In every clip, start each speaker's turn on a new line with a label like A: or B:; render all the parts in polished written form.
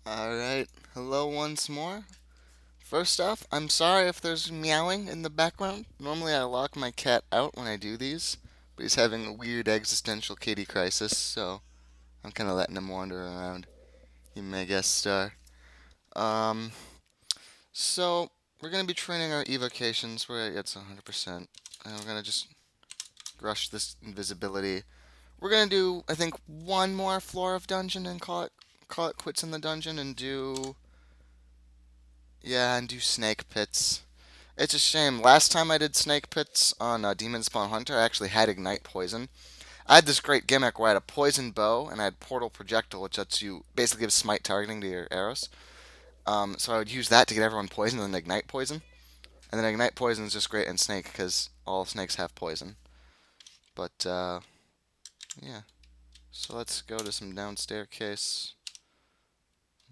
A: Alright, hello once more. First off, I'm sorry if there's meowing in the background. Normally I lock my cat out when I do these, but he's having a weird existential kitty crisis, so I'm kind of letting him wander around. He may guest star. Um, so we're gonna be training our evocations where it's 100%, and we're gonna just rush this invisibility. We're gonna do, I think, one more floor of dungeon and call it quits in the dungeon and do snake pits. It's a shame. Last time I did snake pits on Demon Spawn Hunter, I actually had ignite poison. I had this great gimmick where I had a poison bow and I had portal projectile, which lets you basically give smite targeting to your arrows. So I would use that to get everyone poisoned and then ignite poison. And then ignite poison is just great in snake because all snakes have poison. But yeah, so let's go to some down staircase.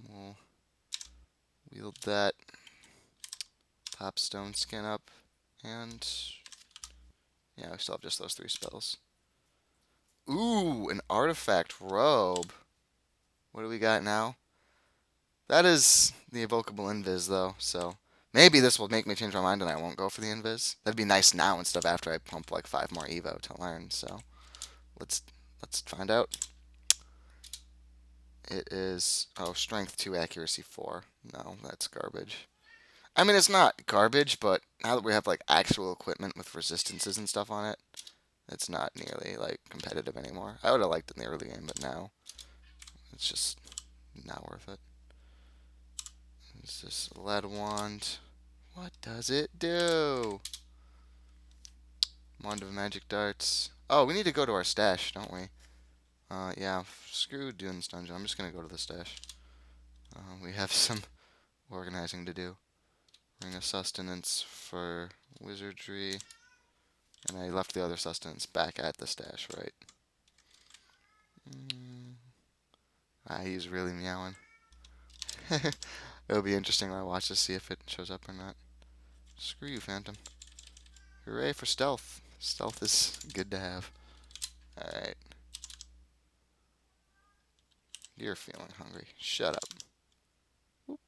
A: We'll wield that, pop stone skin up, and yeah, we still have just those three spells. Ooh, an artifact robe. What do we got now? That is the evocable invis, though, so maybe this will make me change my mind and I won't go for the invis. That'd be nice now instead of after I pump like 5 more evo to learn. So let's let's find out. It is strength 2, accuracy 4. No, that's garbage. I mean, it's not garbage, but now that we have like actual equipment with resistances and stuff on it, it's not nearly like competitive anymore. I would have liked it in the early game, but now it's just not worth it. It's this lead wand. What does it do? Wand of magic darts. Oh, we need to go to our stash, don't we? Yeah, screw doing this dungeon. I'm just gonna go to the stash. We have some organizing to do. Ring of sustenance for wizardry. And I left the other sustenance back at the stash, right? Mm. He's really meowing. It'll be interesting when I watch this, see if it shows up or not. Screw you, Phantom. Hooray for stealth. Stealth is good to have. Alright. You're feeling hungry. Shut up. Whoop.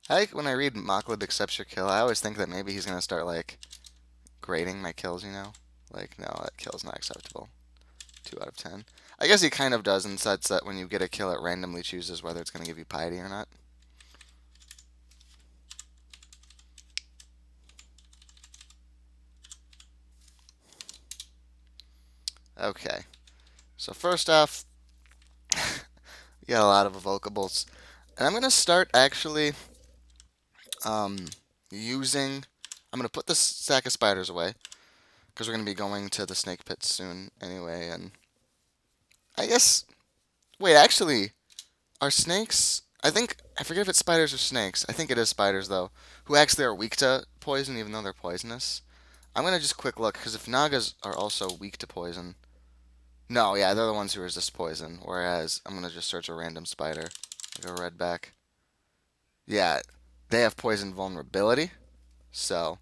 A: I like when I read Maklib accepts your kill, I always think that maybe he's gonna start like grading my kills, you know? Like, no, that kill's not acceptable. 2 out of 10. I guess he kind of does in such that when you get a kill, it randomly chooses whether it's gonna give you piety or not. Okay. So first off, we got a lot of evocables. And I'm gonna start actually um, using. I'm gonna put this sack of spiders away because we're gonna be going to the snake pit soon anyway. And I guess wait, actually, are snakes? I forget if it's spiders or snakes. I think it is spiders though, who actually are weak to poison even though they're poisonous. I'm gonna just quick look because if nagas are also weak to poison, no, yeah, they're the ones who resist poison. Whereas I'm gonna just search a random spider, like a redback. Yeah, they have poison vulnerability. So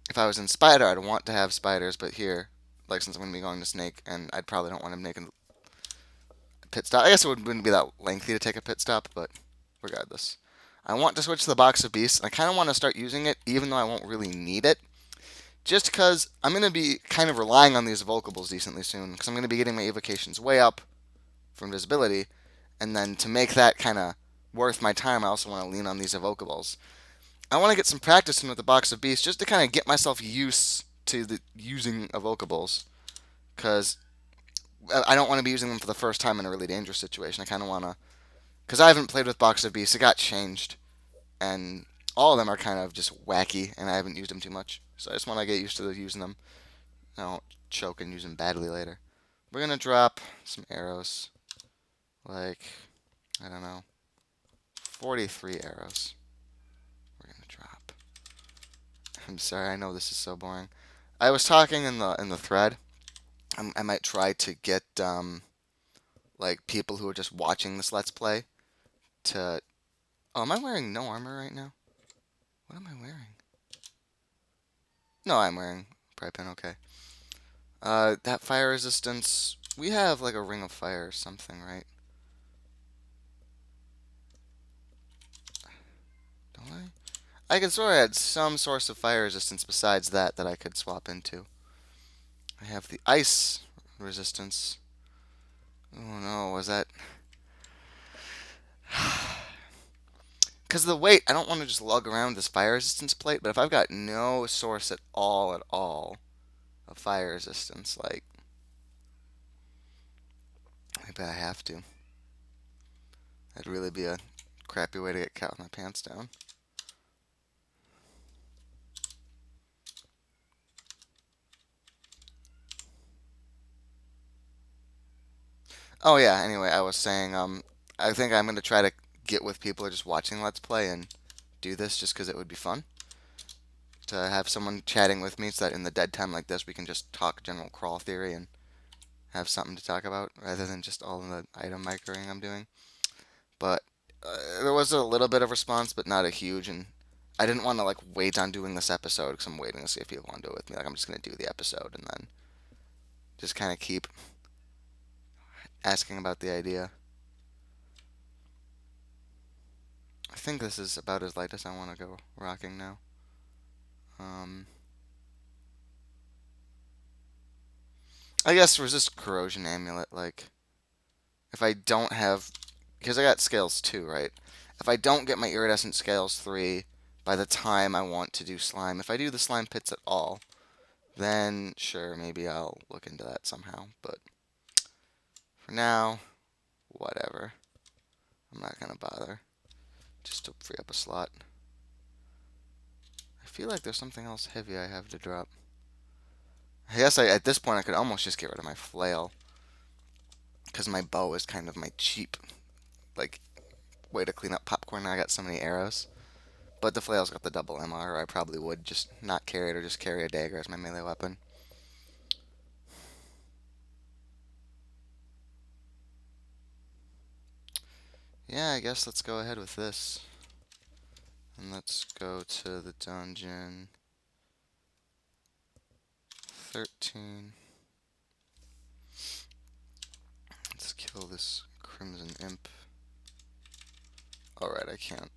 A: if I was in spider, I'd want to have spiders, but here, like since I'm gonna be going to snake, and I'd probably don't want to make a pit stop. I guess it wouldn't be that lengthy to take a pit stop, but regardless, I want to switch to the box of beasts. I kind of want to start using it, even though I won't really need it, just because I'm gonna be kind of relying on these evocables decently soon, because I'm gonna be getting my evocations way up for invisibility, and then to make that kind of worth my time, I also want to lean on these evocables. I want to get some practice in with the box of beasts just to kind of get myself used to using evocables, because I don't want to be using them for the first time in a really dangerous situation. I kind of want to, because I haven't played with box of beasts. It got changed, and all of them are kind of just wacky, and I haven't used them too much. So I just want to get used to using them. I don't choke and use them badly later. We're gonna drop some arrows, like I don't know, 43 arrows. We're gonna drop. I'm sorry, I know this is so boring. I was talking in the thread. I might try to get like people who are just watching this Let's Play to. Oh, am I wearing no armor right now? What am I wearing? No, I'm wearing prep pin. Okay. That fire resistance. We have like a ring of fire or something, right? Don't I? I could swear I had some source of fire resistance besides that I could swap into. I have the ice resistance. Oh no, was that? Because of the weight, I don't want to just lug around this fire resistance plate, but if I've got no source at all, of fire resistance, like, maybe I have to. That'd really be a crappy way to get caught with my pants down. Oh yeah, anyway, I was saying, I think I'm going to try to get with people who are just watching Let's Play and do this just because it would be fun to have someone chatting with me so that in the dead time like this we can just talk general crawl theory and have something to talk about rather than just all the item microing I'm doing. But there was a little bit of response, but not a huge, and I didn't want to like wait on doing this episode because I'm waiting to see if people want to do it with me. Like I'm just gonna do the episode and then just kind of keep asking about the idea. I think this is about as light as I want to go rocking now. Um, I guess resist corrosion amulet. Like if I don't have, because I got scales 2, right? If I don't get my iridescent scales 3 by the time I want to do slime, if I do the slime pits at all, then sure, maybe I'll look into that somehow. But for now, whatever. I'm not gonna bother. Just to free up a slot. I feel like there's something else heavy I have to drop. I guess at this point I could almost just get rid of my flail. Because my bow is kind of my cheap, like, way to clean up popcorn. I got so many arrows. But the flail's got the double MR, or I probably would just not carry it or just carry a dagger as my melee weapon. Yeah, I guess let's go ahead with this. And let's go to the dungeon 13. Let's kill this Crimson Imp. Alright, I can't.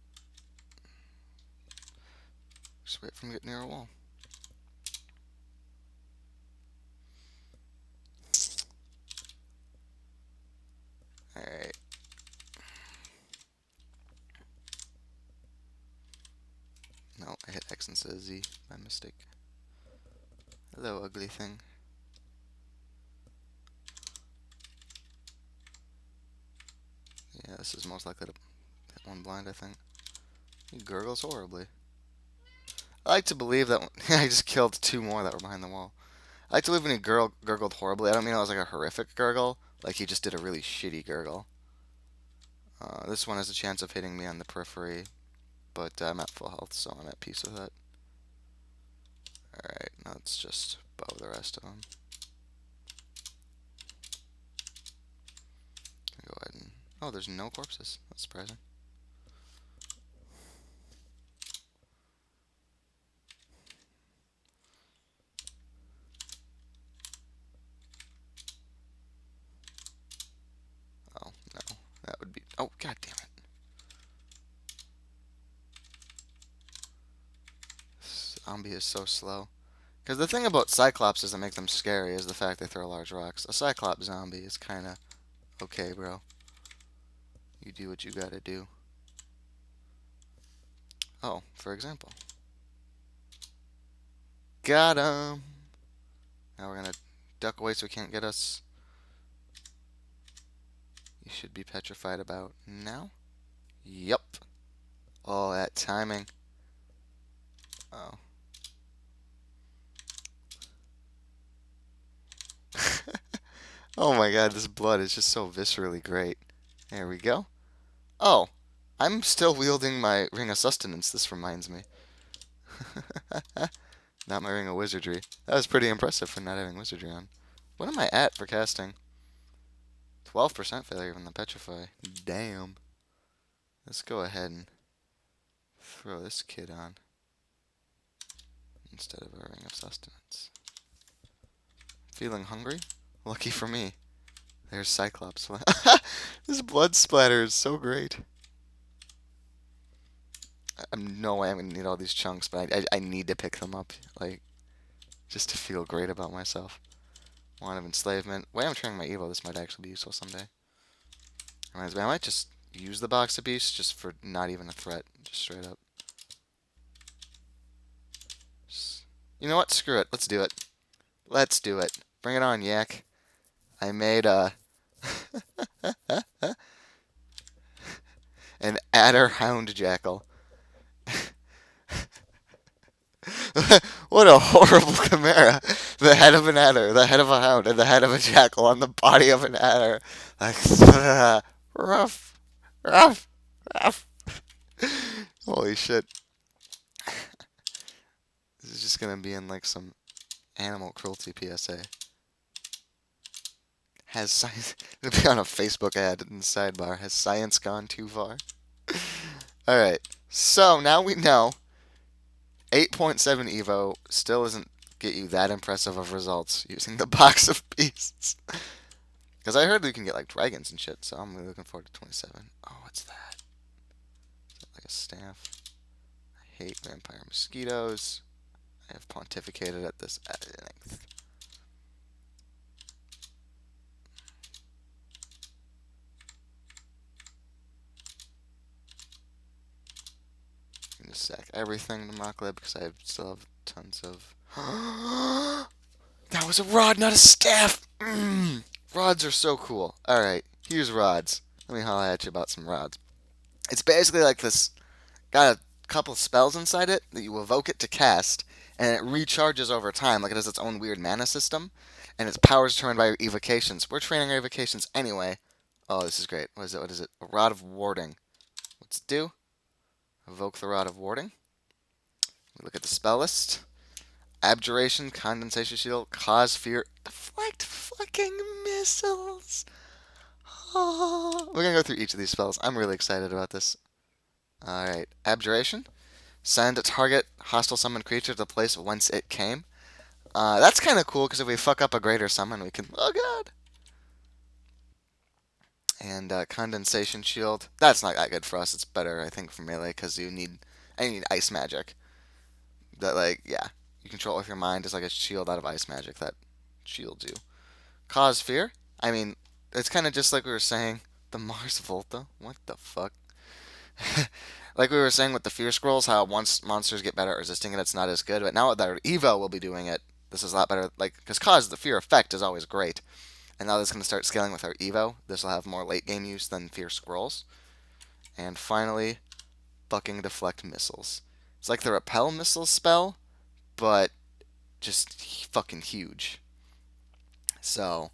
A: Just wait for him to get near a wall. Alright. No, I hit X instead of Z by mistake. Hello, ugly thing. Yeah, this is most likely to hit one blind, I think. He gurgles horribly. I like to believe that I just killed 2 more that were behind the wall. I like to believe when he gurgled horribly. I don't mean it was like a horrific gurgle, like he just did a really shitty gurgle. This one has a chance of hitting me on the periphery, but I'm at full health, so I'm at peace with it. Alright, now let's just bow the rest of them. Go ahead and... Oh, there's no corpses. That's surprising. Oh, no. That would be... Oh, god damn it. This zombie is so slow. Because the thing about Cyclops that make them scary is the fact they throw large rocks. A Cyclops zombie is kind of okay, bro. You do what you gotta do. Oh, for example. Got him! Now we're gonna duck away so he can't get us. You should be petrified about now. Yup. Oh, that timing. Oh. Oh my god, this blood is just so viscerally great. There we go. Oh, I'm still wielding my Ring of Sustenance, this reminds me. Not my Ring of Wizardry. That was pretty impressive for not having Wizardry on. What am I at for casting? 12% failure from the petrify. Damn. Let's go ahead and throw this kid on instead of a ring of sustenance. Feeling hungry? Lucky for me. There's Cyclops. This blood splatter is so great. I'm no way I'm gonna need all these chunks, but I need to pick them up, like, just to feel great about myself. Wand of enslavement. Way I'm training my Evo, this might actually be useful someday. Reminds me, I might just use the box of beasts just for not even a threat, just straight up. You know what? Screw it. Let's do it. Let's do it. Bring it on, Yak. I made an adder hound jackal. What a horrible chimera. The head of an adder, the head of a hound, and the head of a jackal on the body of an adder. Like, rough, rough, rough. Holy shit. This is just gonna be in like some animal cruelty PSA. Has science... It'll be on a Facebook ad in the sidebar. Has science gone too far? Alright, so now we know 8.7 Evo still doesn't get you that impressive of results using the box of beasts. Because I heard you can get like dragons and shit, so I'm really looking forward to 27. Oh, what's that? Is that like a staff? I hate vampire mosquitoes. I have pontificated at this at length. I'm gonna sack everything to Mocklib because I still have tons of. That was a rod, not a staff. Rods are so cool. All right, here's rods. Let me holler at you about some rods. It's basically like this. Got a couple spells inside it that you evoke it to cast, and it recharges over time. Like it has its own weird mana system, and its power is determined by your evocations. We're training our evocations anyway. Oh, this is great. What is it? What is it? A rod of warding. What's it do? Evoke the rod of warding. We look at the spell list. Abjuration, condensation shield, cause fear, deflect fucking missiles. Oh. We're gonna go through each of these spells. I'm really excited about this. Alright, Abjuration. Send a target hostile summoned creature to the place whence it came. That's kind of cool because if we fuck up a greater summon, we can. Oh god! And Condensation Shield. That's not that good for us. It's better, I think, for melee because I need ice magic. That, like, yeah. You control it with your mind. It's like a shield out of ice magic that shields you. Cause fear. I mean, it's kind of just like we were saying. The Mars Volta. What the fuck? Like we were saying with the Fear Scrolls, how once monsters get better at resisting it, it's not as good. But now that our Evo will be doing it, this is a lot better. Like, because Cause, the Fear effect is always great. And now this is going to start scaling with our Evo. This will have more late game use than Fear Scrolls. And finally, Bucking Deflect Missiles. It's like the Repel Missile spell, but just fucking huge. So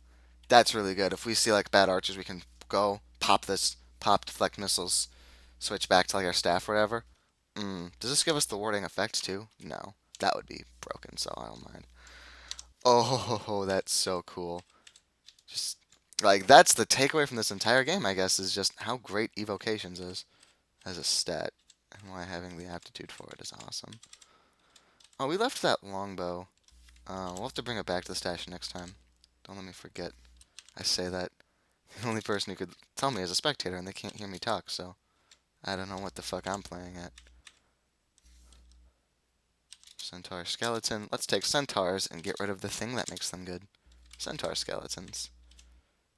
A: that's really good. If we see like bad archers, we can go pop this, pop deflect missiles, switch back to like our staff or whatever. Does this give us the warding effect too? No, that would be broken, so I don't mind. Oh, that's so cool. Just like that's the takeaway from this entire game, I guess, is just how great Evocations is as a stat, and why having the aptitude for it is awesome. Oh, we left that longbow. We'll have to bring it back to the stash next time. Don't let me forget. I say that. The only person who could tell me is a spectator, and they can't hear me talk, so I don't know what the fuck I'm playing at. Centaur skeleton. Let's take centaurs and get rid of the thing that makes them good. Centaur skeletons.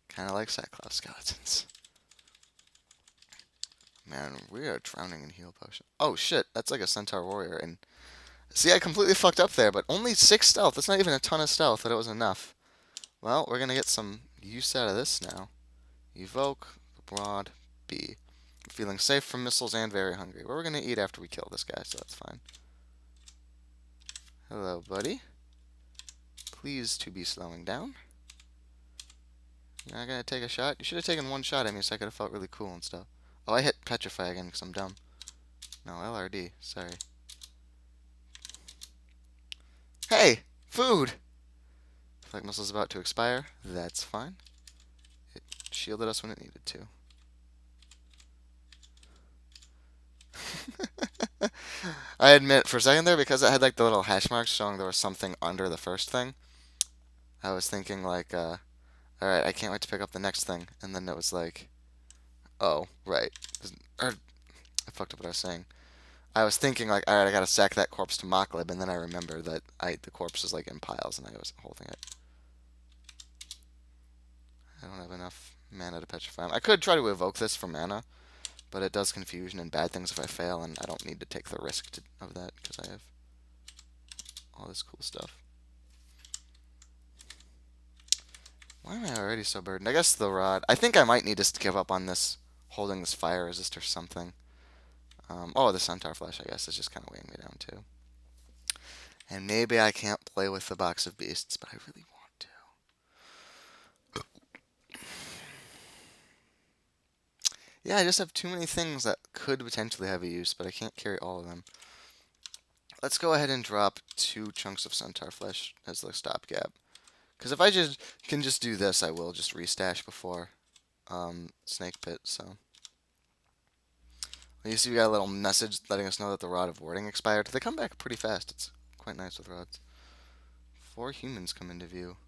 A: Kind of like Cyclops skeletons. Man, we are drowning in heal potion. Oh shit, that's like a centaur warrior. And see, I completely fucked up there, but only 6 stealth. That's not even a ton of stealth, but it was enough. Well, we're gonna get some use out of this now. Evoke the broad bee. Feeling safe from missiles and very hungry. Well, we're gonna eat after we kill this guy, so that's fine. Hello, buddy. Please to be slowing down. You're not gonna take a shot? You should have taken one shot at me so I could have felt really cool and stuff. Oh, I hit petrify again because I'm dumb. No, LRD. Sorry. Hey! Food! Like missile's about to expire. That's fine. It shielded us when it needed to. I admit, for a second there, because it had like the little hash marks showing there was something under the first thing, I was thinking like, all right, I can't wait to pick up the next thing, and then it was like, oh, right, or I fucked up what I was saying. I was thinking like, all right, I gotta sack that corpse to Moklib, and then I remember that the corpse was like in piles, and I was holding it. I don't have enough mana to petrify him. I could try to evoke this for mana, but it does confusion and bad things if I fail, and I don't need to take the risk of that because I have all this cool stuff. Why am I already so burdened? I guess the rod. I think I might need to give up on this, holding this fire resist or something. Oh, the centaur flesh, I guess, is just kind of weighing me down too. And maybe I can't play with the box of beasts, but I really want to. Yeah, I just have too many things that could potentially have a use, but I can't carry all of them. Let's go ahead and drop 2 chunks of centaur flesh as the stopgap. Because if I can just do this, I will just restash before snake pit. So you see, we got a little message letting us know that the rod of warding expired. They come back pretty fast. It's quite nice with rods. 4 humans come into view.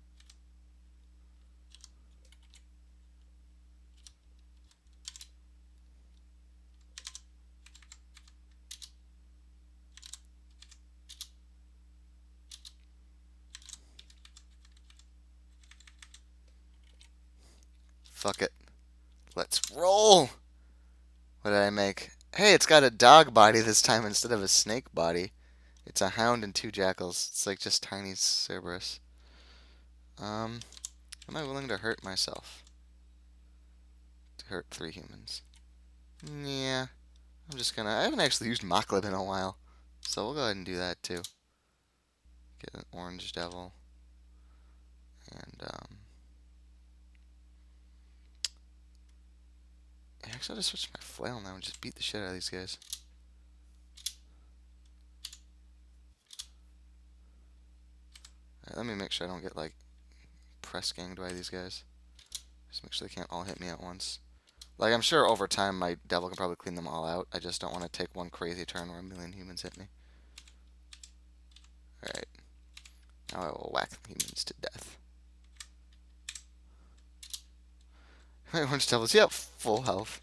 A: Fuck it. Let's roll! What did I make? Hey, it's got a dog body this time instead of a snake body. It's a hound and 2 jackals. It's like just tiny Cerberus. Am I willing to hurt myself? To hurt 3 humans. Yeah. I'm just gonna... I haven't actually used Moklib in a while. So we'll go ahead and do that too. Get an orange devil. And, actually, I'll just switch my flail now and just beat the shit out of these guys. Alright, let me make sure I don't get, like, press ganged by these guys. Just make sure they can't all hit me at once. Like, I'm sure over time my devil can probably clean them all out. I just don't want to take one crazy turn where a million humans hit me. Alright. Now I will whack humans to death. My orange devil's, yep, full health.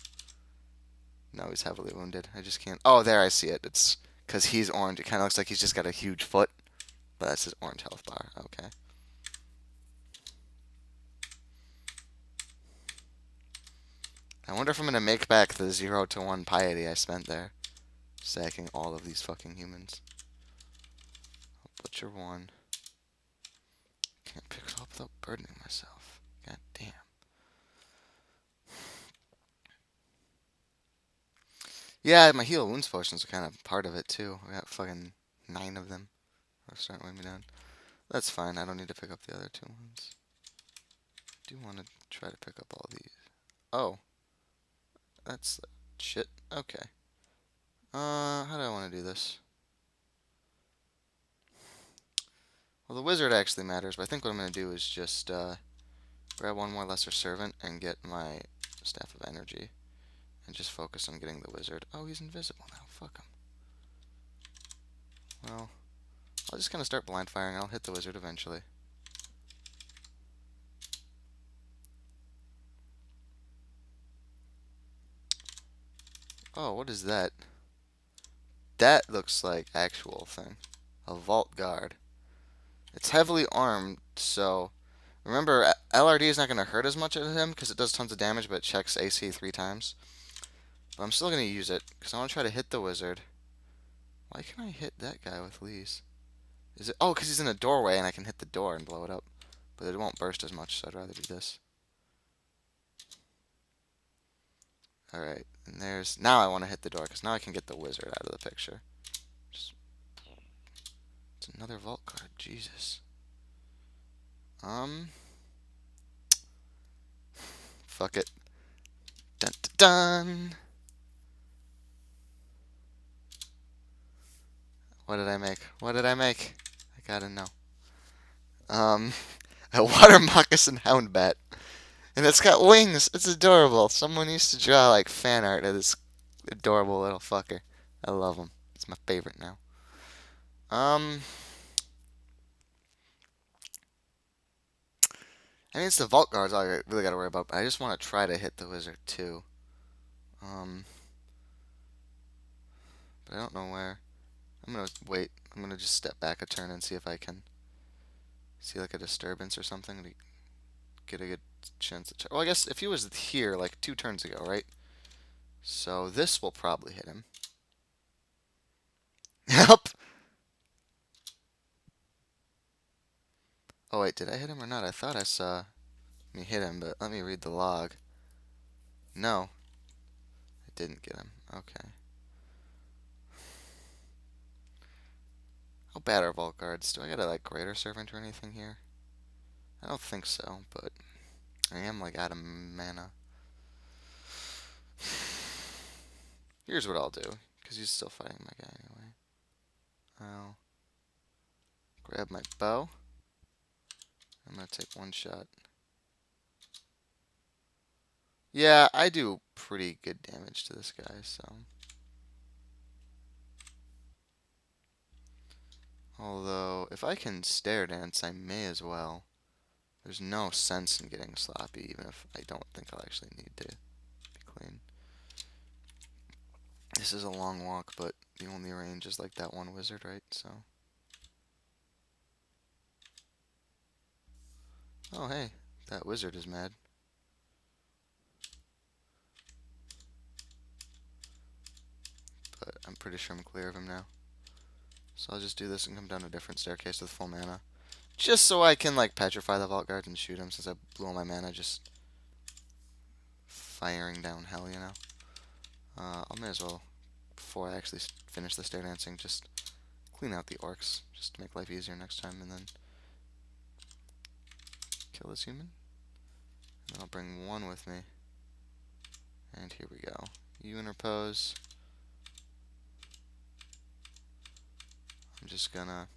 A: No, he's heavily wounded. I just can't... Oh, there, I see it. It's because he's orange. It kind of looks like he's just got a huge foot. But that's his orange health bar. Okay. I wonder if I'm going to make back the 0 to 1 piety I spent there. Sacking all of these fucking humans. Butcher 1. Can't pick it up without burdening myself. God damn. Yeah, my heal wounds potions are kind of part of it too. I got fucking 9 of them. They're starting to weigh me down. That's fine. I don't need to pick up the other 2 ones. I do want to try to pick up all these. Oh. That's shit. Okay. How do I want to do this? Well, the wizard actually matters, but I think what I'm going to do is just grab 1 more lesser servant and get my staff of energy. And just focus on getting the wizard. Oh, he's invisible now. Fuck him. Well, I'll just kind of start blind firing. I'll hit the wizard eventually. Oh, what is that? That looks like actual thing. A vault guard. It's heavily armed, so... Remember, LRD is not going to hurt as much at him because it does tons of damage, but it checks AC 3 times. But I'm still going to use it because I want to try to hit the wizard. Why can't I hit that guy with Lee's? Is it? Oh, because he's in a doorway and I can hit the door and blow it up. But it won't burst as much, so I'd rather do this. Alright, and there's... Now I want to hit the door because now I can get the wizard out of the picture. Just, it's another vault card. Jesus. Fuck it. Dun dun dun! What did I make? What did I make? I gotta know. A water moccasin hound bat. And it's got wings. It's adorable. Someone used to draw like fan art of this adorable little fucker. I love him. It's my favorite now. Um, I mean, it's the Vault Guards all I really got to worry about, but I just want to try to hit the wizard too. Um, but I don't know where. I'm gonna wait. I'm gonna just step back a turn and see if I can see like a disturbance or something to get a good chance to. Well, I guess if he was here like 2 turns ago, right? So this will probably hit him. Yep. Oh wait, did I hit him or not? I thought I saw me hit him, but let me read the log. No, I didn't get him. Okay. How bad are Vault Guards? Do I got a like Greater Servant or anything here? I don't think so, but I am like out of mana. Here's what I'll do, because he's still fighting my guy anyway. I'll grab my bow. I'm gonna take 1 shot. Yeah, I do pretty good damage to this guy, so. Although, if I can Stair Dance, I may as well. There's no sense in getting sloppy, even if I don't think I'll actually need to be clean. This is a long walk, but the only range is like that one wizard, right? So. Oh, hey, that wizard is mad. But I'm pretty sure I'm clear of him now. So I'll just do this and come down a different staircase with full mana. Just so I can, like, petrify the Vault Guard and shoot him since I blew all my mana just firing down hell, you know? I may as well, before I actually finish the stair dancing, just clean out the orcs, just to make life easier next time, and then kill this human. And then I'll bring 1 with me. And here we go. You interpose. I'm just gonna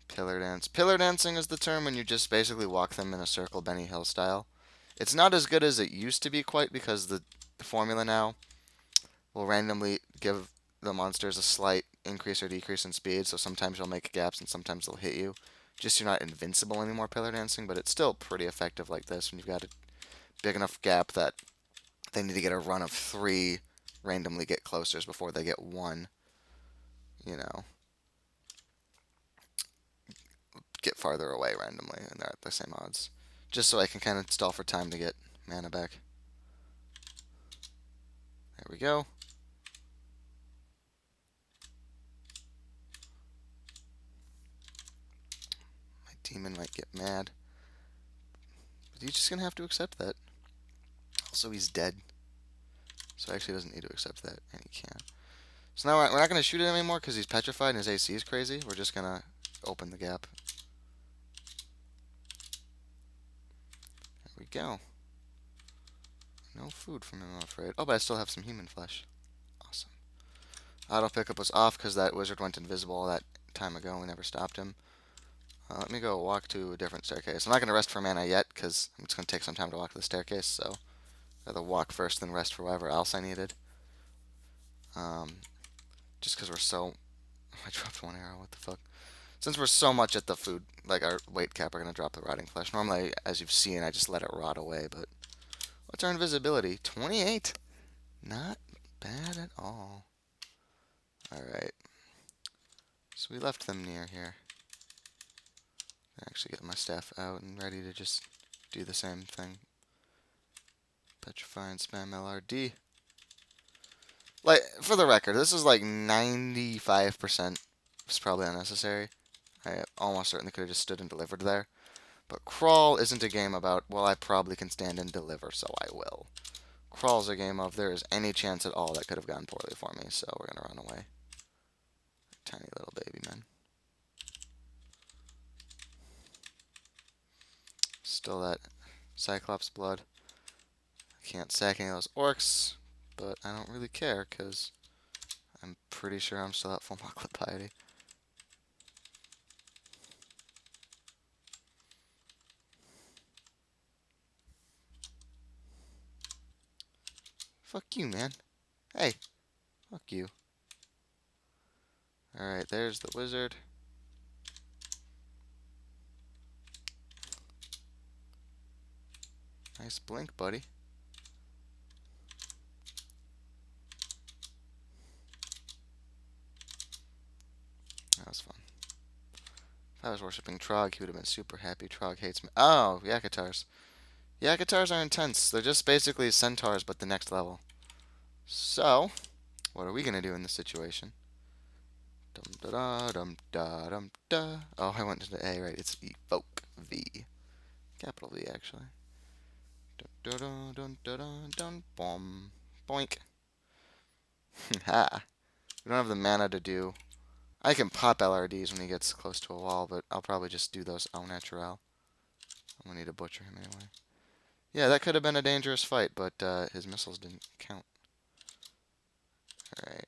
A: pillar dance. Pillar dancing is the term when you just basically walk them in a circle Benny Hill style. It's not as good as it used to be quite because the formula now will randomly give the monsters a slight increase or decrease in speed, so sometimes you'll make gaps and sometimes they'll hit you. Just so you're not invincible anymore pillar dancing, but it's still pretty effective like this when you've got a big enough gap that they need to get a run of 3 randomly get closers before they get 1, you know, get farther away randomly and they're at the same odds. Just so I can kind of stall for time to get mana back. There we go. My demon might get mad. But he's just going to have to accept that. Also, he's dead. So actually doesn't need to accept that, and he can't. So now we're not going to shoot it anymore because he's petrified and his AC is crazy. We're just going to open the gap. There we go. No food from him, I'm afraid. Oh, but I still have some human flesh. Awesome. Auto pickup was off because that wizard went invisible that time ago. We never stopped him. Let me go walk to a different staircase. I'm not going to rest for mana yet because I'm just going to take some time to walk to the staircase. So I'd rather walk first than rest for whatever else I needed. Just because we're so... I dropped 1 arrow. What the fuck? Since we're so much at the food, like our weight cap, we're going to drop the rotting flesh. Normally, as you've seen, I just let it rot away. But what's our invisibility? 28. Not bad at all. Alright. So we left them near here. Actually get my staff out and ready to just do the same thing. Petrify and spam LRD. Like, for the record, this is like 95% was probably unnecessary. I almost certainly could have just stood and delivered there. But Crawl isn't a game about, well, I probably can stand and deliver, so I will. Crawl's a game of, there is any chance at all that could have gone poorly for me, so we're going to run away. Tiny little baby men. Still that Cyclops blood. I can't sack any of those orcs, but I don't really care, because I'm pretty sure I'm still at full Mocklet Piety. Fuck you, man. Hey, fuck you. Alright, there's the wizard. Nice blink, buddy. That was fun. If I was worshipping Trog, he would have been super happy. Trog hates me. Oh, Yakatars. Yakatars are intense. They're just basically centaurs, but the next level. So, what are we gonna do in this situation? Dum da da dum da dum da. Oh, I went to the A, right? It's Evoke V. Capital V, actually. Dun dun dun dun dun dun boom. Boink. Ha. We don't have the mana to do. I can pop LRDs when he gets close to a wall, but I'll probably just do those au naturel. I'm gonna need to butcher him anyway. Yeah, that could have been a dangerous fight, but his missiles didn't count. Alright.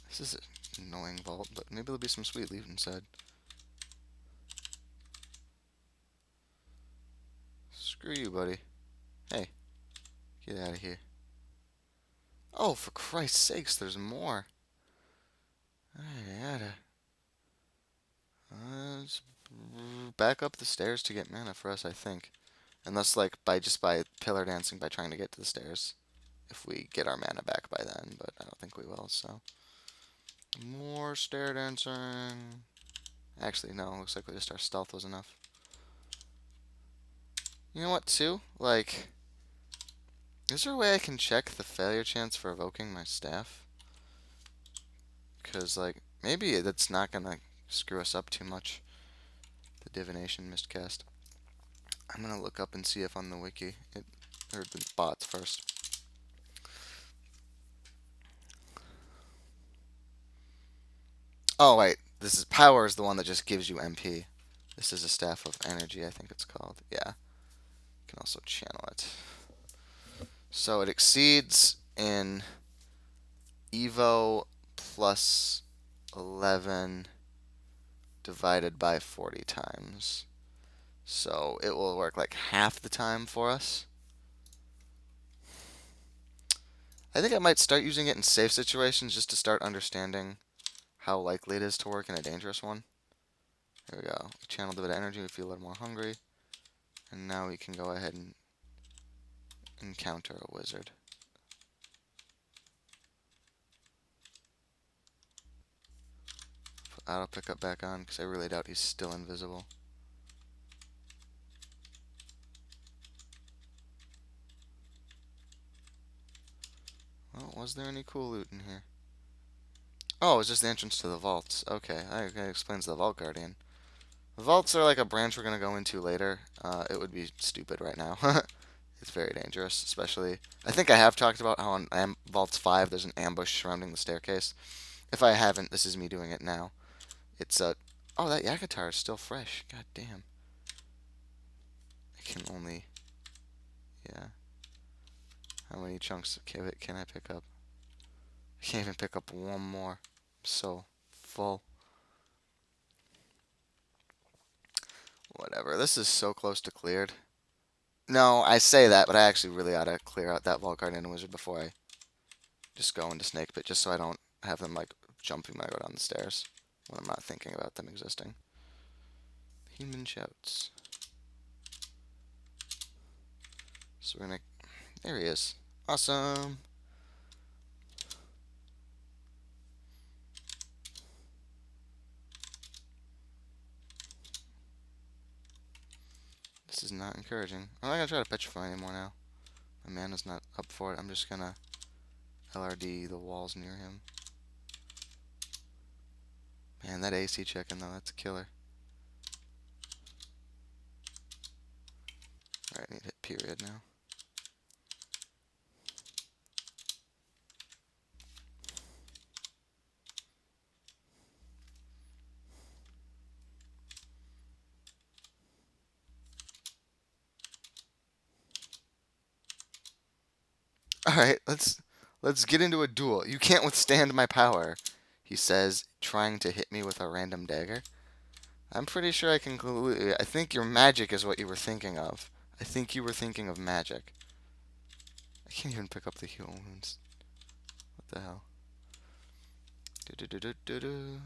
A: This is an annoying vault, but maybe there'll be some sweet loot inside. Screw you, buddy. Hey, get out of here. Oh, for Christ's sakes, there's more. Let's back up the stairs to get mana for us, I think. Unless, like, by pillar dancing by trying to get to the stairs. If we get our mana back by then, but I don't think we will, so. More stair dancing. Actually, no, looks like just our stealth was enough. You know what, too? Like, is there a way I can check the failure chance for evoking my staff? Because, like, maybe that's not gonna screw us up too much. The divination miscast. I'm gonna look up and see if on the wiki, or the bots first. Oh, wait. This is power is the one that just gives you MP. This is a staff of energy, I think it's called. Yeah. You can also channel it. So it exceeds in Evo plus 11 divided by 40 times. So it will work like half the time for us. I think I might start using it in safe situations just to start understanding how likely it is to work in a dangerous one. There we go. Channeled a bit of energy, we feel a little more hungry. And now we can go ahead and encounter a wizard. Put auto pickup back on because I really doubt he's still invisible. Well, was there any cool loot in here? Oh, it's just the entrance to the vaults. Okay, that explains the Vault Guardian. The vaults are like a branch we're going to go into later. It would be stupid right now. It's very dangerous, especially... I think I have talked about how on Vaults 5 there's an ambush surrounding the staircase. If I haven't, this is me doing it now. It's a... Oh, that Yakatar is still fresh. God damn. I can only... Yeah. How many chunks of it can I pick up? I can't even pick up one more. I'm so full. Whatever. This is so close to cleared. No, I say that, but I actually really ought to clear out that Vault Guardian Wizard before I just go into Snake Pit, just so I don't have them, like, jumping when I go down the stairs when I'm not thinking about them existing. Human shouts. So we're gonna... There he is. Awesome. This is not encouraging. I'm not gonna try to petrify anymore now. My mana's not up for it. I'm just gonna LRD the walls near him. Man, that AC check-in though, that's a killer. Alright, I need to hit period now. All right, let's get into a duel. You can't withstand my power, he says, trying to hit me with a random dagger. I'm pretty sure I can conclude. I think your magic is what you were thinking of. I think you were thinking of magic. I can't even pick up the heal wounds. What the hell? Do-do-do-do-do-do.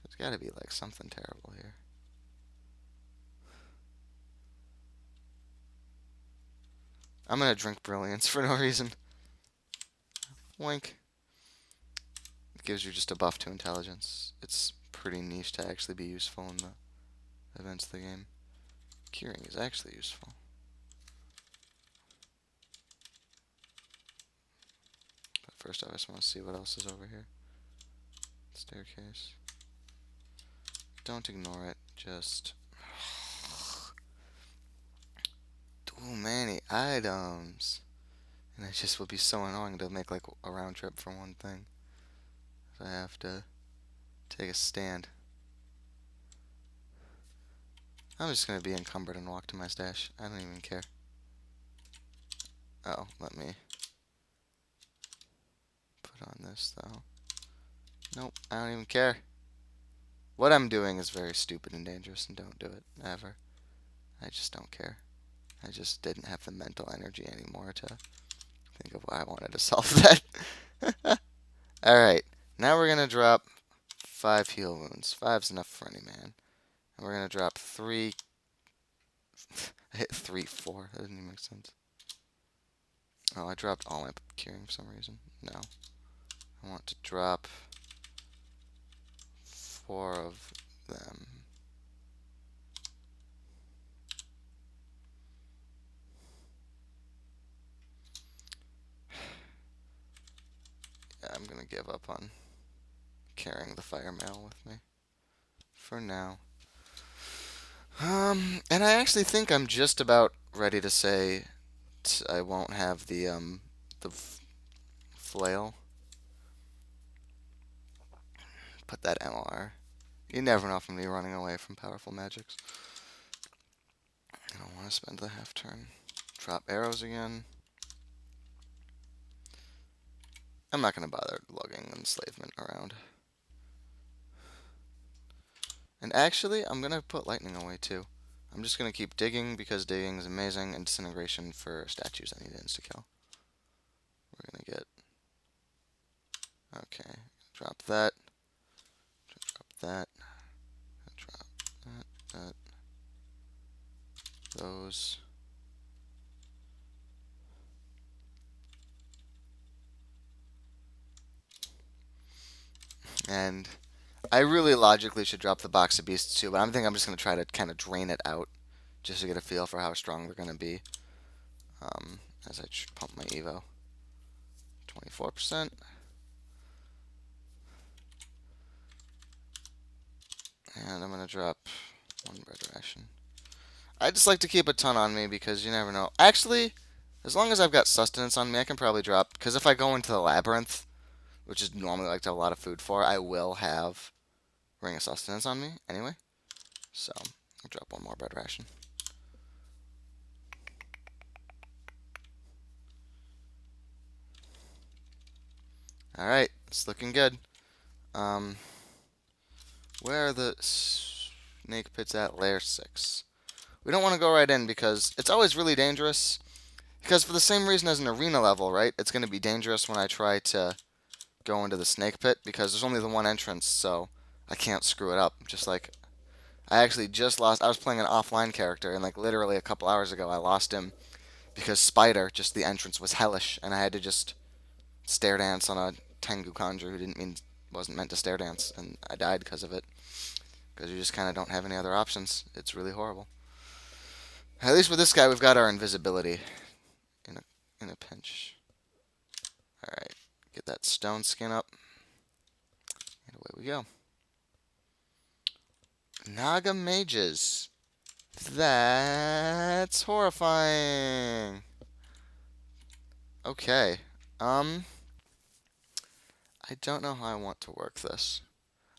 A: There's got to be like something terrible here. I'm gonna drink brilliance for no reason. Wink. It gives you just a buff to intelligence. It's pretty niche to actually be useful in the events of the game. Curing is actually useful. But first I just want to see what else is over here. Staircase. Don't ignore it. Just too many items. And it just would be so annoying to make like a round trip for one thing. So I have to take a stand. I'm just gonna be encumbered and walk to my stash. I don't even care. Oh, let me put on this though. Nope, I don't even care. What I'm doing is very stupid and dangerous, and don't do it ever. I just don't care. I just didn't have the mental energy anymore to think of why I wanted to solve that. Alright, now we're gonna drop 5 heal wounds. 5's enough for any man. And we're gonna drop 3. I hit 3, 4. That didn't even make sense. Oh, I dropped all my curing for some reason. No. I want to drop 4 of them. Yeah, I'm gonna give up on carrying the fire mail with me for now. And I actually think I'm just about ready to say I won't have the flail. Put that MR. You never know if I'm gonna be running away from powerful magics. I don't want to spend the half turn. Drop arrows again. I'm not gonna bother lugging enslavement around. And actually, I'm gonna put lightning away too. I'm just gonna keep digging because digging is amazing, and disintegration for statues I need insta kill. We're gonna get. Okay, drop that. Drop that. Drop that. Those. And I really logically should drop the box of beasts too, but I think I'm just gonna try to kind of drain it out, just to get a feel for how strong they're gonna be. As I pump my Evo. 24%. And I'm gonna drop 1 bread ration. I just like to keep a ton on me because you never know. Actually, as long as I've got sustenance on me, I can probably drop. Because if I go into the labyrinth, which is normally like to have a lot of food for, I will have Ring of Sustenance on me anyway. So I'll drop 1 more bread ration. All right, it's looking good. Where are the snake pits at? Layer 6. We don't want to go right in because it's always really dangerous. Because for the same reason as an arena level, right? It's going to be dangerous when I try to go into the snake pit because there's only the one entrance, so I can't screw it up. Just like I actually just lost. I was playing an offline character, and like literally a couple hours ago, I lost him because Spider, just the entrance was hellish, and I had to just stair dance on a Tengu conjure who wasn't meant to stair dance, and I died because of it. Because you just kind of don't have any other options. It's really horrible. At least with this guy, we've got our invisibility in a pinch. All right, get that stone skin up, and away we go. Naga mages. That's horrifying. Okay. I don't know how I want to work this.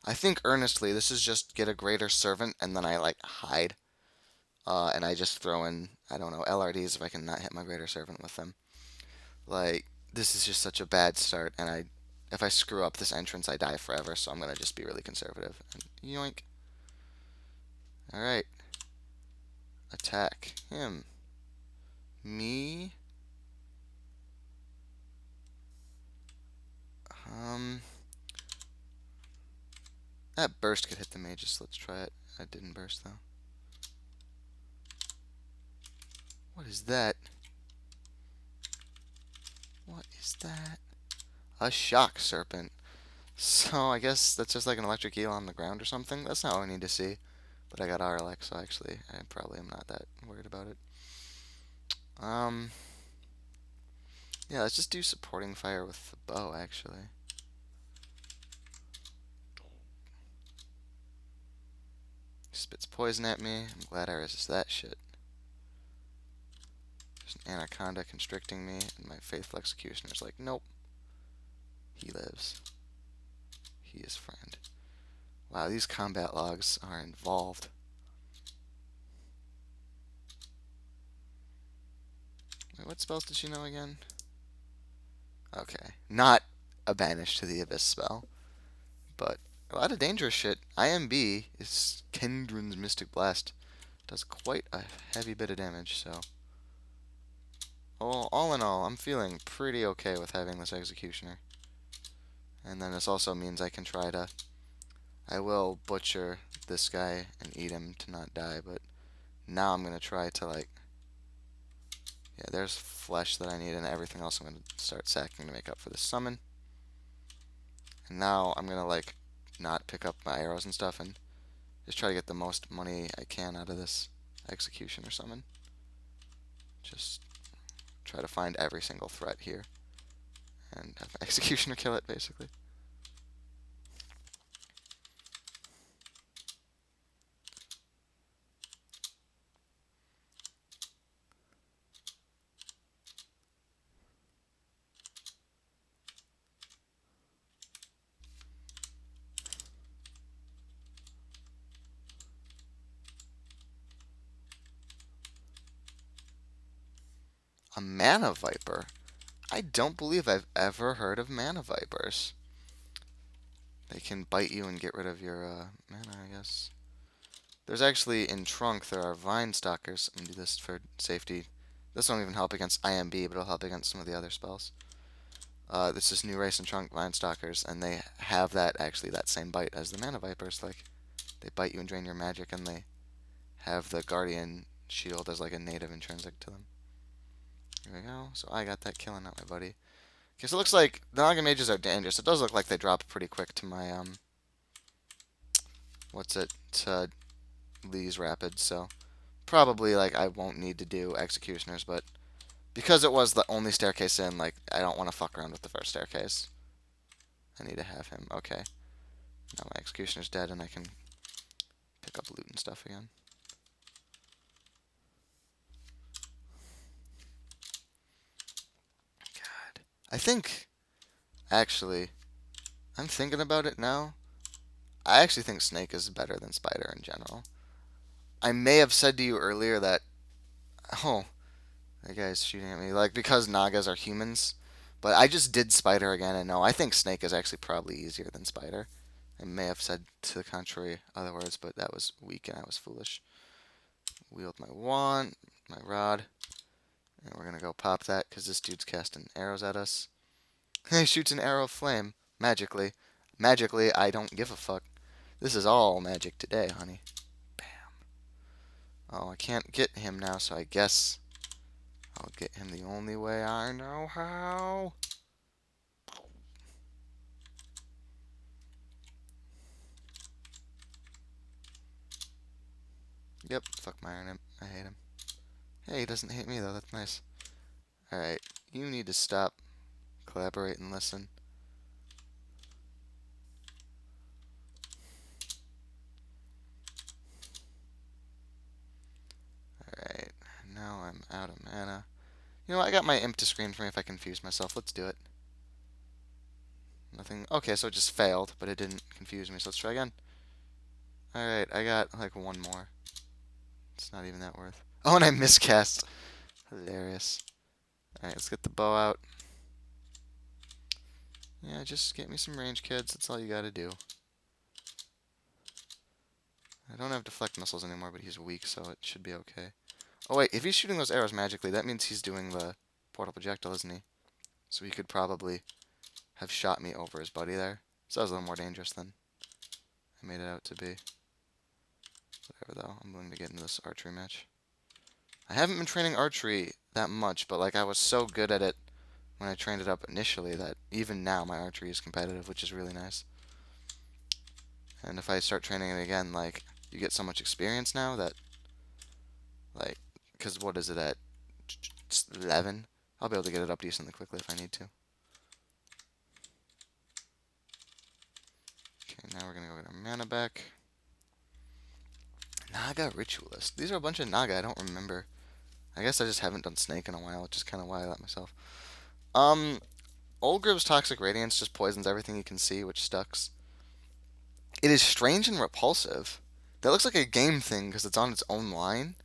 A: I think earnestly this is just get a greater servant and then I like hide. And I just throw in, I don't know, LRDs if I can not hit my greater servant with them. Like, this is just such a bad start, and if I screw up this entrance, I die forever, so I'm gonna just be really conservative. And yoink. Alright. Attack him. Me. Um, that burst could hit the mages. Let's try it. That didn't burst, though. What is that? What is that? A shock serpent. So I guess that's just like an electric eel on the ground or something. That's not what I need to see. But I got RLX, so actually I probably am not that worried about it. Um, yeah, let's just do supporting fire with the bow, actually. Spits poison at me. I'm glad I resist that shit. There's an anaconda constricting me, and my faithful executioner's like, nope. He lives. He is friend. Wow, these combat logs are involved. Wait, what spells did she know again? Okay, not a banish to the abyss spell, but a lot of dangerous shit. IMB is Kendron's Mystic Blast. Does quite a heavy bit of damage, so all in all, I'm feeling pretty okay with having this executioner. And then this also means I can try to... I will butcher this guy and eat him to not die, but now I'm going to try to, like... Yeah, there's flesh that I need, and everything else I'm going to start sacking to make up for the summon. And now I'm going to, like, not pick up my arrows and stuff and just try to get the most money I can out of this executioner summon. Just try to find every single threat here and have my executioner kill it, basically. A mana viper? I don't believe I've ever heard of mana vipers. They can bite you and get rid of your mana, I guess. There's actually, in Trunk, there are vine stalkers. I'm going to do this for safety. This won't even help against IMB, but it'll help against some of the other spells. This is new race in Trunk, vine stalkers, and they have that same bite as the mana vipers. Like, they bite you and drain your magic, and they have the guardian shield as like a native intrinsic to them. Here we go. So I got that killing out my buddy. Okay, so it looks like the Naga mages are dangerous. It does look like they drop pretty quick to my to Lee's Rapids, so probably like I won't need to do executioners, but because it was the only staircase in, like I don't want to fuck around with the first staircase. I need to have him. Okay. Now my executioner's dead and I can pick up loot and stuff again. God. I think actually I'm thinking about it now. I actually think snake is better than spider in general. I may have said to you earlier that oh, that guy's shooting at me. Like, because Nagas are humans. But I just did Spider again, and no, I think Snake is actually probably easier than Spider. I may have said to the contrary other words, but that was weak and I was foolish. Wield my wand, my rod, and we're gonna go pop that because this dude's casting arrows at us. He shoots an arrow of flame, magically. Magically, I don't give a fuck. This is all magic today, honey. Bam. Oh, I can't get him now, so I guess I'll get him the only way I know how. Yep, fuck my Iron Imp. I hate him. Hey, he doesn't hate me though, that's nice. Alright, you need to stop, collaborate, and listen. Alright, now I'm out of mana. You know what, I got my Imp to screen for me if I confuse myself. Let's do it. Nothing. Okay, so it just failed, but it didn't confuse me, so let's try again. Alright, I got like one more. It's not even that worth. Oh, and I miscast. Hilarious. Alright, let's get the bow out. Yeah, just get me some range, kids. That's all you gotta do. I don't have deflect missiles anymore, but he's weak, so it should be okay. Oh wait, if he's shooting those arrows magically, that means he's doing the portal projectile, isn't he? So he could probably have shot me over his buddy there. So that was a little more dangerous than I made it out to be. Whatever though, I'm willing to get into this archery match. I haven't been training archery that much, but like I was so good at it when I trained it up initially that even now my archery is competitive, which is really nice. And if I start training it again, like, you get so much experience now that, like, because what is it at 11? I'll be able to get it up decently quickly if I need to. Okay, now we're going to go get our mana back. Naga Ritualist. These are a bunch of Naga I don't remember. I guess I just haven't done Snake in a while, which is kind of why I let myself. Olgrib's Toxic Radiance just poisons everything you can see, which sucks. It is strange and repulsive. That looks like a game thing because it's on its own line,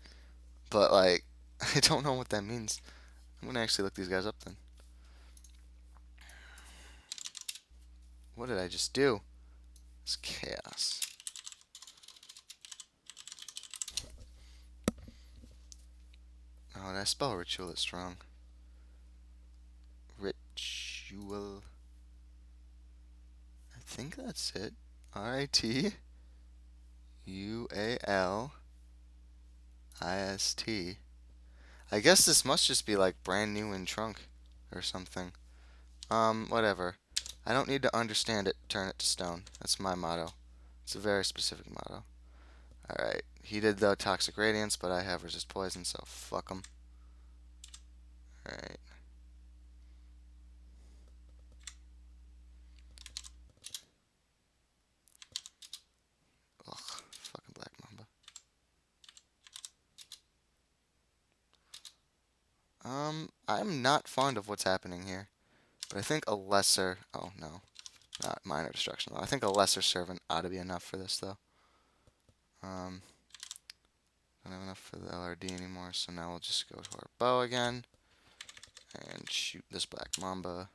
A: but, like, I don't know what that means. I'm going to actually look these guys up then. What did I just do? It's chaos. Oh, did I spell ritual it strong? Ritual. I think that's it. Ritualist. I guess this must just be like brand new in trunk or something. Whatever. I don't need to understand it, turn it to stone. That's my motto. It's a very specific motto. Alright, he did the Toxic Radiance, but I have Resist Poison, so fuck him. Alright. Ugh, fucking Black Mamba. I'm not fond of what's happening here. But I think a lesser... Oh, no. Not minor destruction, though. I think a lesser servant ought to be enough for this, though. Don't have enough for the LRD anymore, so now we'll just go to our bow again. And shoot this Black Mamba.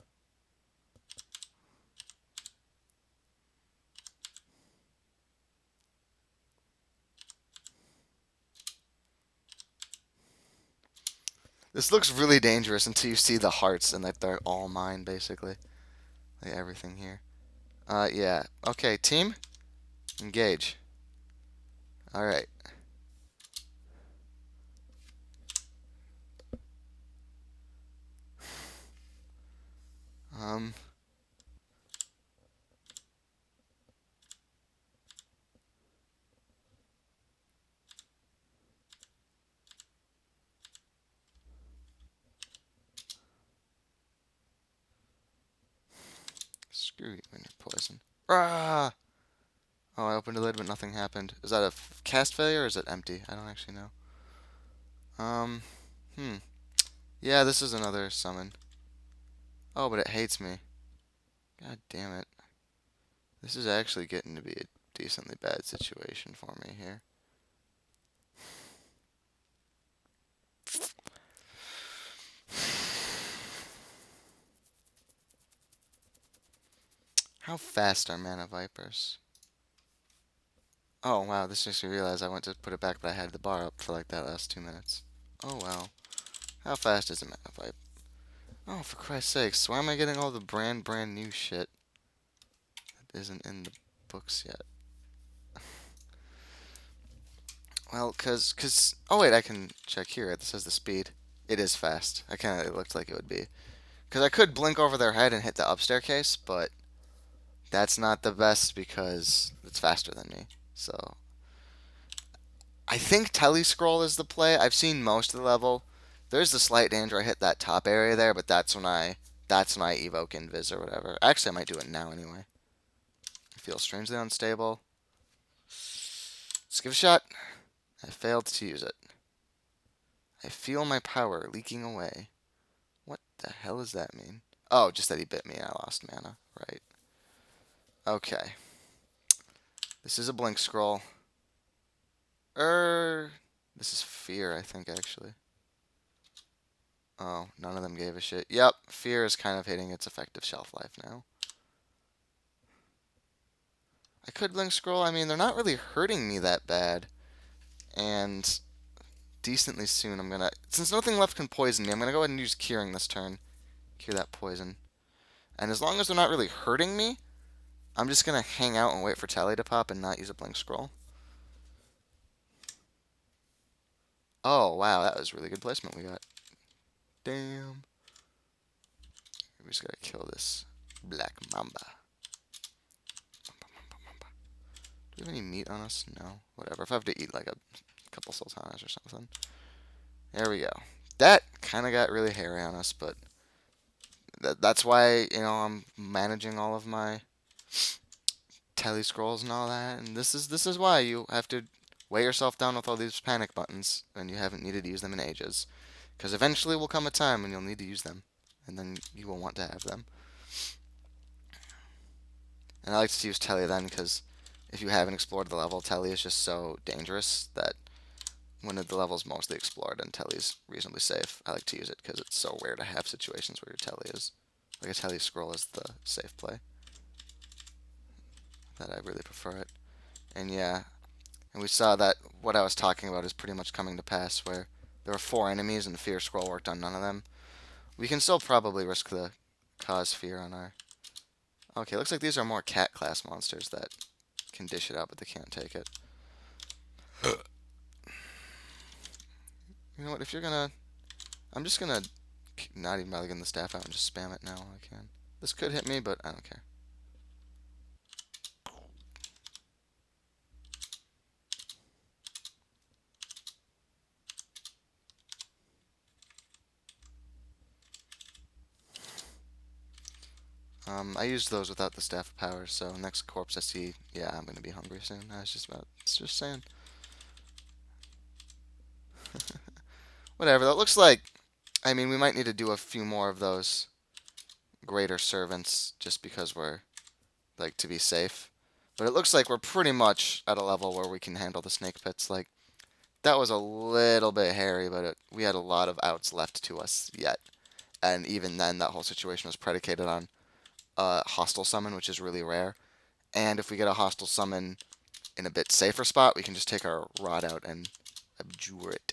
A: This looks really dangerous until you see the hearts and that they're all mine, basically. Like everything here. Yeah. Okay, team. Engage. Alright. Um... Screw you and your poison. Ah! Oh, I opened a lid, but nothing happened. Is that a cast failure or is it empty? I don't actually know. Hmm. Yeah, this is another summon. Oh, but it hates me. God damn it. This is actually getting to be a decently bad situation for me here. How fast are Mana Vipers? Oh, wow, this makes me realize I went to put it back, but I had the bar up for like that last 2 minutes. Oh, wow. How fast is a Mana Viper? Oh, for Christ's sakes, why am I getting all the brand new shit that isn't in the books yet? Well, oh wait, I can check here. This says the speed. It is fast. It looked like it would be. Because I could blink over their head and hit the up staircase, but that's not the best because it's faster than me. So I think telescroll is the play. I've seen most of the level. There's the slight danger I hit that top area there, but that's when I evoke invis or whatever. Actually, I might do it now anyway. I feel strangely unstable. Let's give it a shot. I failed to use it. I feel my power leaking away. What the hell does that mean? Oh, just that he bit me and I lost mana. Right. Okay. This is a blink scroll. This is fear, I think, actually. Oh, none of them gave a shit. Yep, fear is kind of hitting its effective shelf life now. I could blink scroll. I mean, they're not really hurting me that bad. And decently soon I'm gonna, since nothing left can poison me, I'm gonna go ahead and use curing this turn. Cure that poison. And as long as they're not really hurting me, I'm just gonna hang out and wait for Tally to pop and not use a blink scroll. Oh wow, that was really good placement we got. Damn. We just gotta kill this black mamba. Do we have any meat on us? No. Whatever. If I have to eat like a couple sultanas or something. There we go. That kind of got really hairy on us, but that's why, I'm managing all of my tele scrolls and all that. And this is why you have to weigh yourself down with all these panic buttons when you haven't needed to use them in ages. Because eventually will come a time when you'll need to use them, and then you will want to have them. And I like to use Telly then because if you haven't explored the level, Telly is just so dangerous that when the level's mostly explored and Telly's reasonably safe, I like to use it because it's so rare to have situations where your Telly is. Like a Telly scroll is the safe play. That I really prefer it. And yeah, and we saw that what I was talking about is pretty much coming to pass where there were 4 enemies and the fear scroll worked on none of them. We can still probably risk the cause fear on our... Okay, looks like these are more cat class monsters that can dish it out, but they can't take it. You know what, if you're gonna... I'm just gonna not even bother getting the staff out and just spam it now while I can. This could hit me, but I don't care. I used those without the staff of power, so next corpse I see, yeah, I'm gonna be hungry soon. I was just saying. Whatever, that looks like, I mean, we might need to do a few more of those greater servants just because we're, like, to be safe. But it looks like we're pretty much at a level where we can handle the snake pits. Like, that was a little bit hairy, but we had a lot of outs left to us yet. And even then, that whole situation was predicated on hostile summon, which is really rare. And if we get a hostile summon in a bit safer spot, we can just take our rod out and abjure it.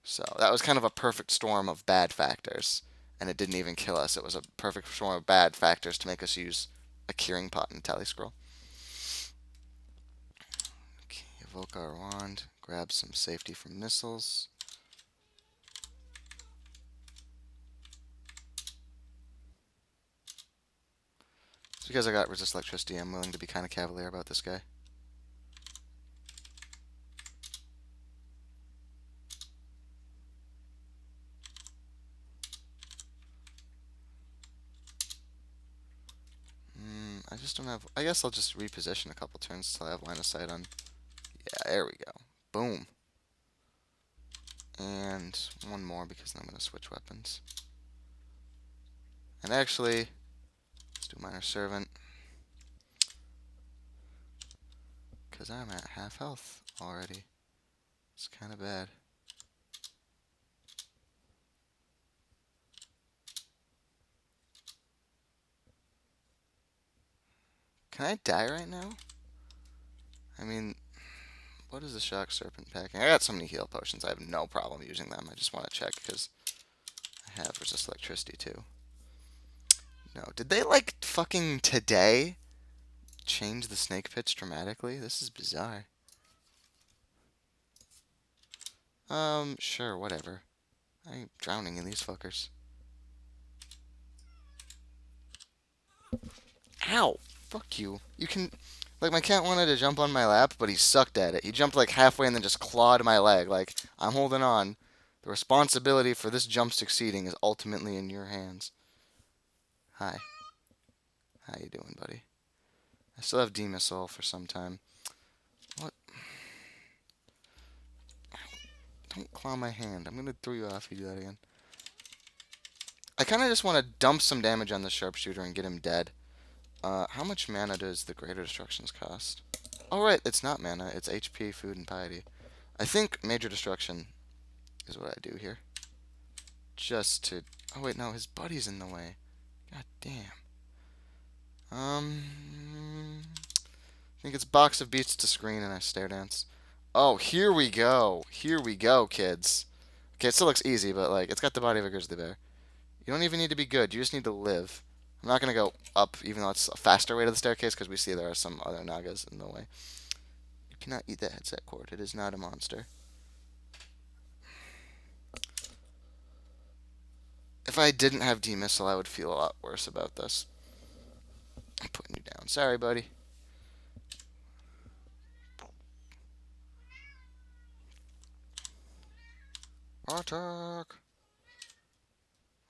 A: So that was kind of a perfect storm of bad factors. And it didn't even kill us. It was a perfect storm of bad factors to make us use a curing pot and a tally scroll. Okay, evoke our wand, grab some safety from missiles. It's because I got resist electricity, I'm willing to be kind of cavalier about this guy. I just don't have... I guess I'll just reposition a couple turns until I have line of sight on... Yeah, there we go. Boom. And one more because then I'm going to switch weapons. And actually, let's do Minor Servant. Because I'm at half health already. It's kind of bad. Can I die right now? I mean, what is the Shock Serpent packing? I got so many heal potions, I have no problem using them. I just want to check because I have resist electricity too. No, did they like fucking today change the snake pits dramatically? This is bizarre. Sure, whatever. I'm drowning in these fuckers. Ow! Fuck you. You can... Like, my cat wanted to jump on my lap, but he sucked at it. He jumped, like, halfway and then just clawed my leg. Like, I'm holding on. The responsibility for this jump succeeding is ultimately in your hands. Hi. How you doing, buddy? I still have D-Missile for some time. What? Don't claw my hand. I'm gonna throw you off if you do that again. I kind of just want to dump some damage on the sharpshooter and get him dead. How much mana does the Greater Destructions cost? Oh, right, it's not mana. It's HP, food, and piety. I think Major Destruction is what I do here. Just to... Oh, wait, no, his buddy's in the way. God damn. I think it's box of beats to screen and I stair dance. Oh, here we go. Here we go, kids. Okay, it still looks easy, but like it's got the body of a grizzly bear. You don't even need to be good. You just need to live. I'm not gonna go up, even though it's a faster way to the staircase, because we see there are some other nagas in the way. You cannot eat that headset cord. It is not a monster. If I didn't have D-Missile, I would feel a lot worse about this. I'm putting you down. Sorry, buddy. Attack!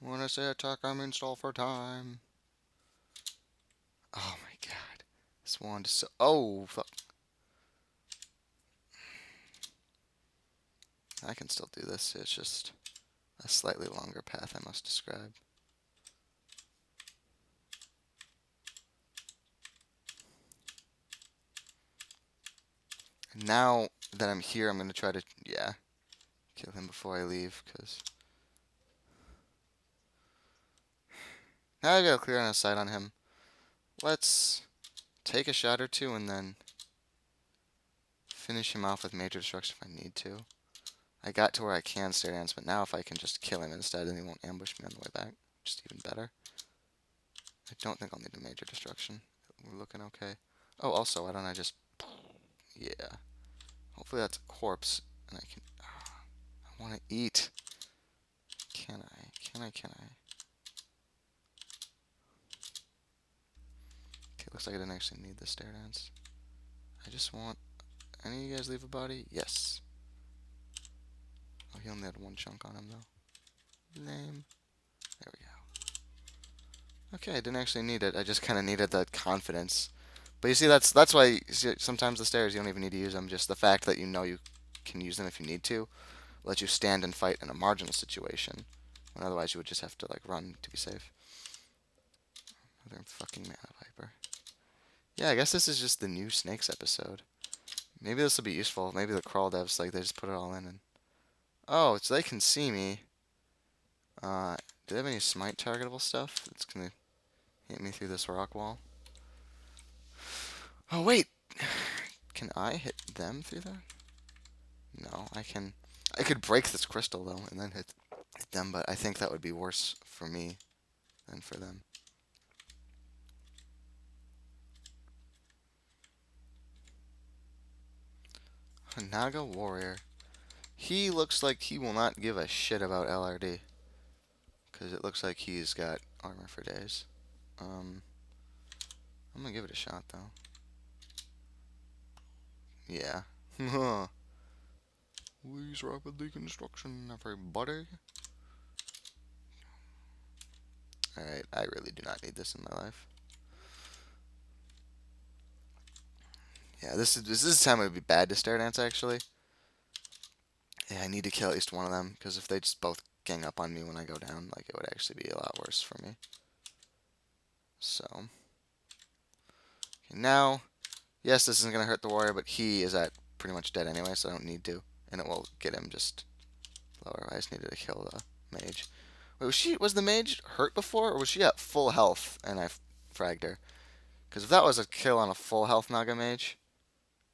A: When I say attack, I mean stall for time. Oh my god. This wand is so... Oh, fuck. I can still do this. It's just a slightly longer path I must describe. And now that I'm here, I'm going to try to, yeah, kill him before I leave, because... Now I've got a clear line of sight on him. Let's take a shot or two and then finish him off with major destruction if I need to. I got to where I can stair dance, but now if I can just kill him instead, then he won't ambush me on the way back. Just even better. I don't think I'll need a major destruction. We're looking okay. Oh, also, why don't I just... Yeah. Hopefully that's a corpse, and I can... I want to eat. Can I? Can I? Can I? Okay, looks like I didn't actually need the stair dance. I just want... Any of you guys leave a body? Yes. Oh, he only had one chunk on him, though. Lame. There we go. Okay, I didn't actually need it. I just kind of needed the confidence. But you see, that's why you see, sometimes the stairs, you don't even need to use them. Just the fact that you know you can use them if you need to lets you stand and fight in a marginal situation. When otherwise you would just have to, like, run to be safe. Another fucking mana viper. Yeah, I guess this is just the new Snakes episode. Maybe this will be useful. Maybe the crawl devs, like, they just put it all in and... Oh, so they can see me. Do they have any smite targetable stuff? That's gonna hit me through this rock wall. Oh, wait! Can I hit them through there? No, I can... I could break this crystal, though, and then hit them, but I think that would be worse for me than for them. A Naga warrior. He looks like he will not give a shit about LRD. Because it looks like he's got armor for days. I'm gonna give it a shot, though. Yeah. Please rapid deconstruction, everybody. Alright, I really do not need this in my life. Yeah, this is time it would be bad to stair dance, actually. Yeah, I need to kill at least one of them, because if they just both gang up on me when I go down, like, it would actually be a lot worse for me. So. Okay, now, yes, this isn't going to hurt the warrior, but he is at pretty much dead anyway, so I don't need to. And it will get him just lower. I just needed to kill the mage. Wait, was the mage hurt before, or was she at full health and I fragged her? Because if that was a kill on a full health Naga mage,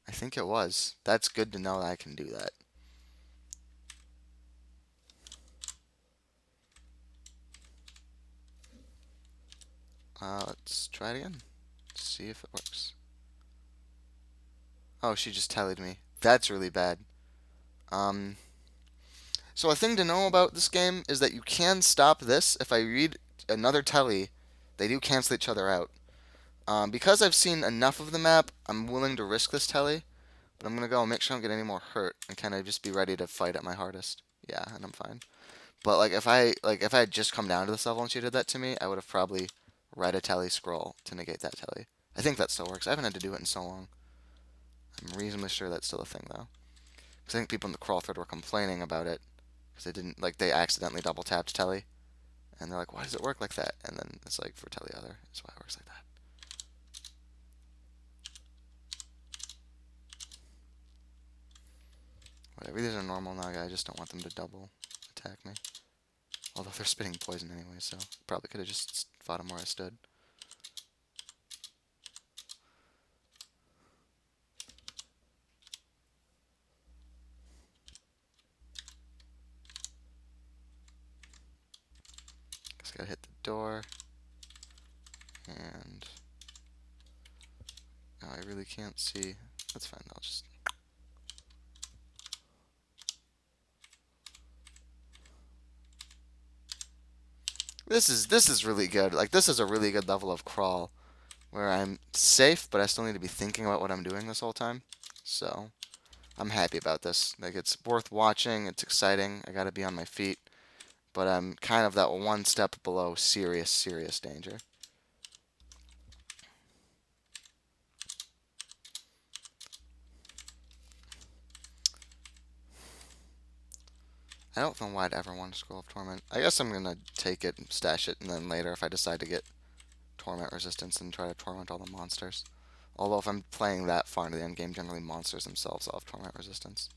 A: I think it was. That's good to know that I can do that. Let's try it again. See if it works. Oh, she just tallied me. That's really bad. So a thing to know about this game is that you can stop this. If I read another telly, they do cancel each other out. Because I've seen enough of the map, I'm willing to risk this telly. But I'm going to go and make sure I don't get any more hurt and kind of just be ready to fight at my hardest. Yeah, and I'm fine. But like if I had just come down to this level and she did that to me, I would have probably read a telly scroll to negate that telly. I think that still works. I haven't had to do it in so long. I'm reasonably sure that's still a thing though. Because I think people in the crawl thread were complaining about it because they didn't they accidentally double tapped telly, and they're like, why does it work like that? And then it's like for telly other, that's why it works like that. Whatever, these are normal Naga, I just don't want them to double attack me. Although they're spitting poison anyway, so probably could have just fought him where I stood. Gotta hit the door. And oh, I really can't see. That's fine. I'll just. This is really good. Like this is a really good level of crawl where I'm safe, but I still need to be thinking about what I'm doing this whole time. So I'm happy about this. Like it's worth watching. It's exciting. I gotta be on my feet, but I'm kind of that one step below serious, serious danger. I don't know why I'd ever want to scroll of torment. I guess I'm gonna take it and stash it, and then later, if I decide to get torment resistance, and try to torment all the monsters. Although if I'm playing that far into the end game, generally monsters themselves all have torment resistance.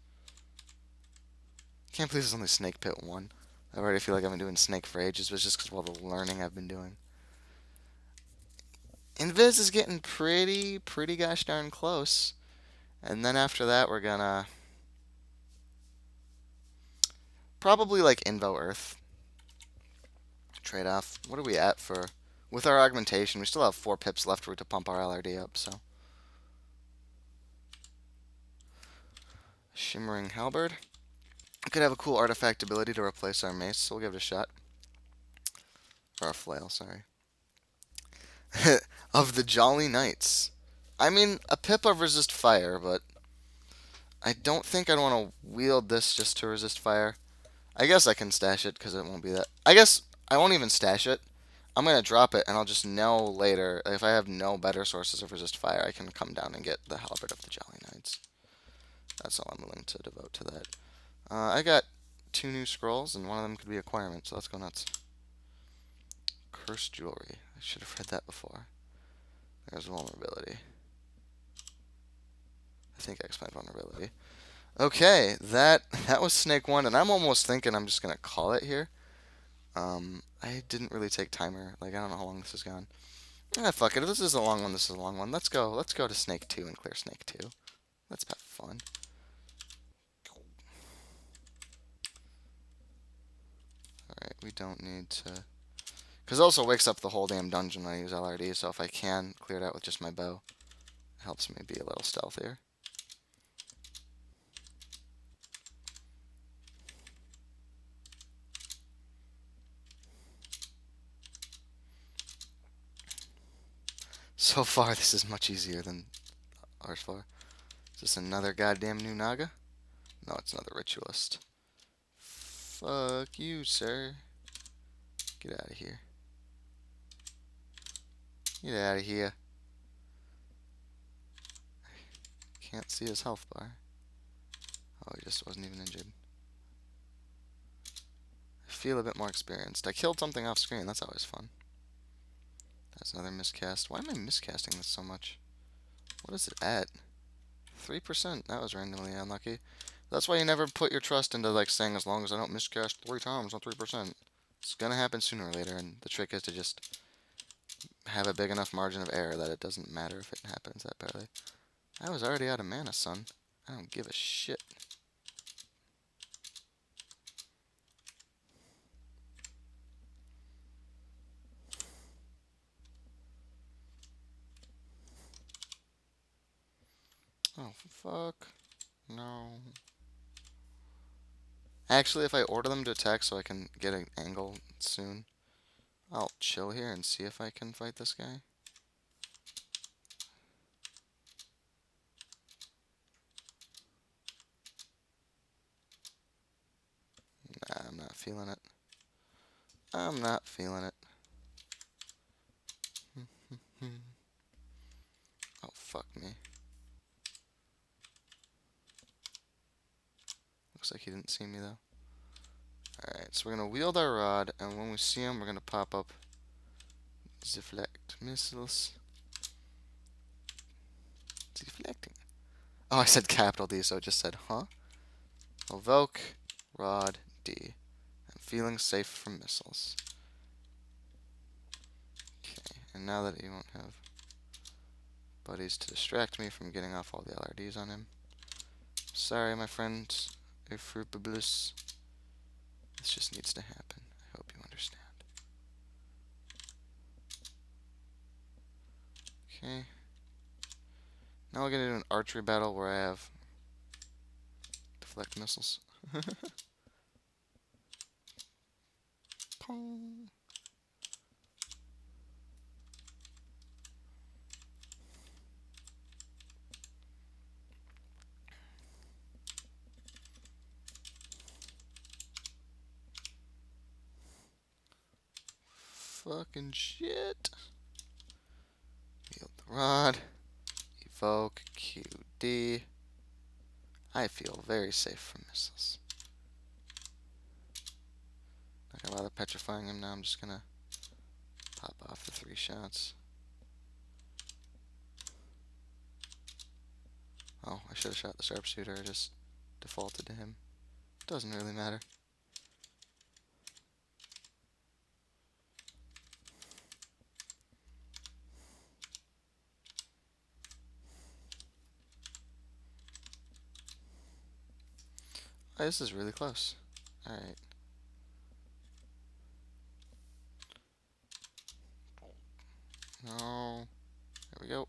A: Can't believe it's only Snake Pit 1. I already feel like I've been doing Snake for ages, but it's just because of all the learning I've been doing. Invis is getting pretty gosh darn close. And then after that, we're gonna probably like Invo Earth. Trade off. What are we at for? With our augmentation, we still have 4 pips left to pump our LRD up, so. Shimmering Halberd. Could have a cool artifact ability to replace our mace, so we'll give it a shot. Or our flail, sorry. Of the Jolly Knights. I mean, a pip of resist fire, but I don't think I'd want to wield this just to resist fire. I guess I can stash it because it won't be that. I guess I won't even stash it. I'm going to drop it, and I'll just know later. If I have no better sources of resist fire, I can come down and get the Halberd of the Jolly Knights. That's all I'm willing to devote to that. I got 2 new scrolls, and one of them could be acquirement, so let's go nuts. Cursed Jewelry. I should have read that before. There's vulnerability. I think I explained vulnerability. Okay, that was Snake 1, and I'm almost thinking I'm just going to call it here. I didn't really take timer. Like, I don't know how long this has gone. Ah, fuck it. If this is a long one, this is a long one. Let's go to Snake 2 and clear Snake 2. Let's have fun. Alright, we don't need to... Because it also wakes up the whole damn dungeon when I use LRD, so if I can clear it out with just my bow, it helps me be a little stealthier. So far, this is much easier than R4. Is this another goddamn new Naga? No, it's another Ritualist. Fuck you, sir. Get out of here. Get out of here. Can't see his health bar. Oh, he just wasn't even injured. I feel a bit more experienced. I killed something off screen. That's always fun. That's another miscast. Why am I miscasting this so much? What is it at? 3%. That was randomly unlucky. That's why you never put your trust into like saying as long as I don't miscast 3 times on 3%. It's gonna happen sooner or later, and the trick is to just have a big enough margin of error that it doesn't matter if it happens that badly. I was already out of mana, son. I don't give a shit. Oh, fuck. No. Actually, if I order them to attack so I can get an angle soon, I'll chill here and see if I can fight this guy. Nah, I'm not feeling it. I'm not feeling it. Oh, fuck me. Looks like he didn't see me, though. Alright, so we're going to wield our rod, and when we see him, we're going to pop up deflect missiles. Deflecting. Oh, I said capital D, so it just said, huh? Evoke, rod, D. I'm feeling safe from missiles. Okay, and now that you won't have buddies to distract me from getting off all the LRDs on him. Sorry, my friend, Evocables. This just needs to happen. I hope you understand. Okay. Now we're gonna do an archery battle where I have deflect missiles. Pong. Fucking shit. Yield the rod. Evoke QD. I feel very safe from missiles. Not gonna bother petrifying him now. I'm just gonna pop off the 3 shots. Oh, I should have shot the sharpshooter. I just defaulted to him. Doesn't really matter. Oh, this is really close. Alright. No. There we go.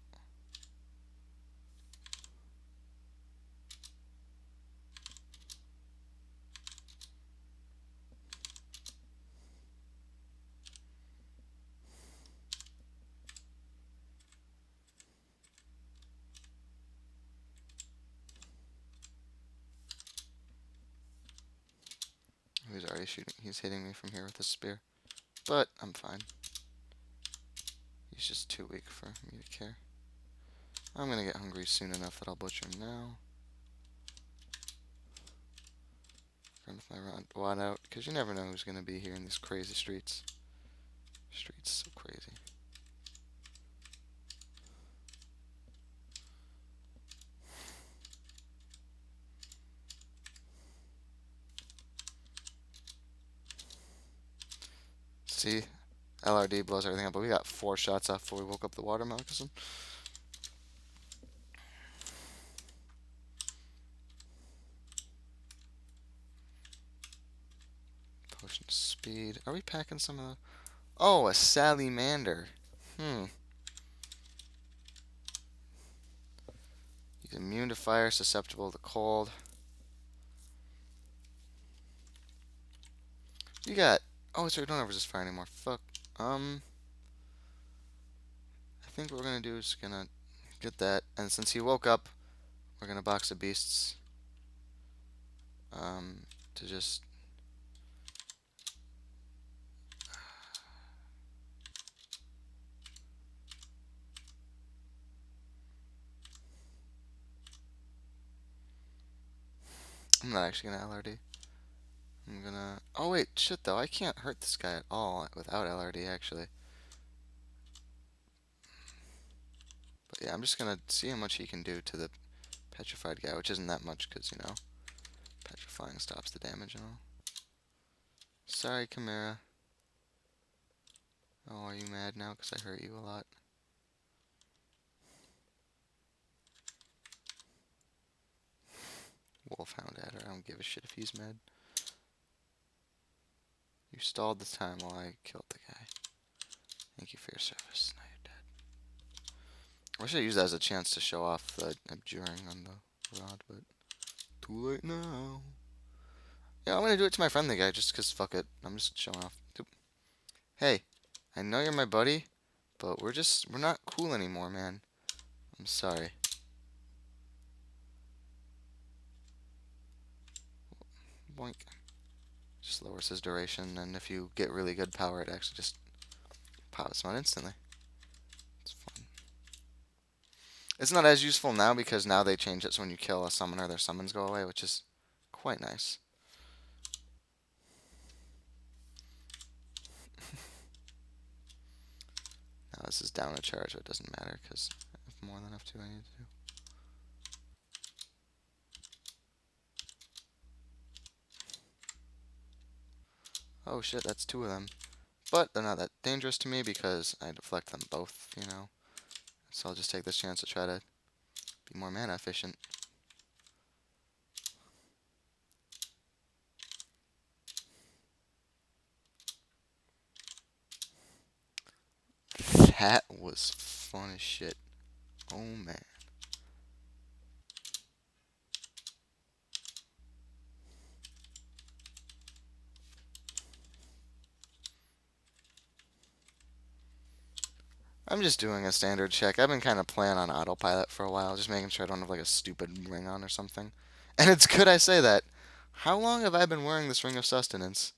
A: He's already shooting. He's hitting me from here with a spear. But I'm fine. He's just too weak for me to care. I'm gonna get hungry soon enough that I'll butcher him now. Run with my wad out, because you never know who's gonna be here in these crazy streets. Streets so crazy. See? LRD blows everything up, but we got 4 shots off before we woke up the water moccasin. Potion of speed. Are we packing some of the... Oh, a salamander. He's immune to fire, susceptible to cold. You got... Oh, sorry, don't ever just fire anymore. Fuck. I think what we're gonna do is gonna get that, and since he woke up, we're gonna box the beasts. To just... I'm not actually gonna LRD. I'm gonna... Oh wait, shit though, I can't hurt this guy at all without LRD actually. But yeah, I'm just gonna see how much he can do to the petrified guy, which isn't that much because, you know, petrifying stops the damage and all. Sorry, Chimera. Oh, are you mad now because I hurt you a lot? Wolfhound Adder, I don't give a shit if he's mad. You stalled the time while I killed the guy. Thank you for your service. Now you're dead. I wish I used that as a chance to show off the abjuring on the rod, but too late now. Yeah, I'm gonna do it to my friendly guy just because fuck it. I'm just showing off. Hey, I know you're my buddy, but we're not cool anymore, man. I'm sorry. Boink. Just lowers his duration, and if you get really good power, it actually just pops him out instantly. It's fun. It's not as useful now because now they change it so when you kill a summoner, their summons go away, which is quite nice. Now this is down a charge, so it doesn't matter because I have more than enough to I need to do. Oh shit, that's 2 of them. But they're not that dangerous to me because I deflect them both, you know. So I'll just take this chance to try to be more mana efficient. That was fun as shit. Oh man. I'm just doing a standard check. I've been kind of playing on autopilot for a while, just making sure I don't have like a stupid ring on or something. And it's good I say that. How long have I been wearing this ring of sustenance?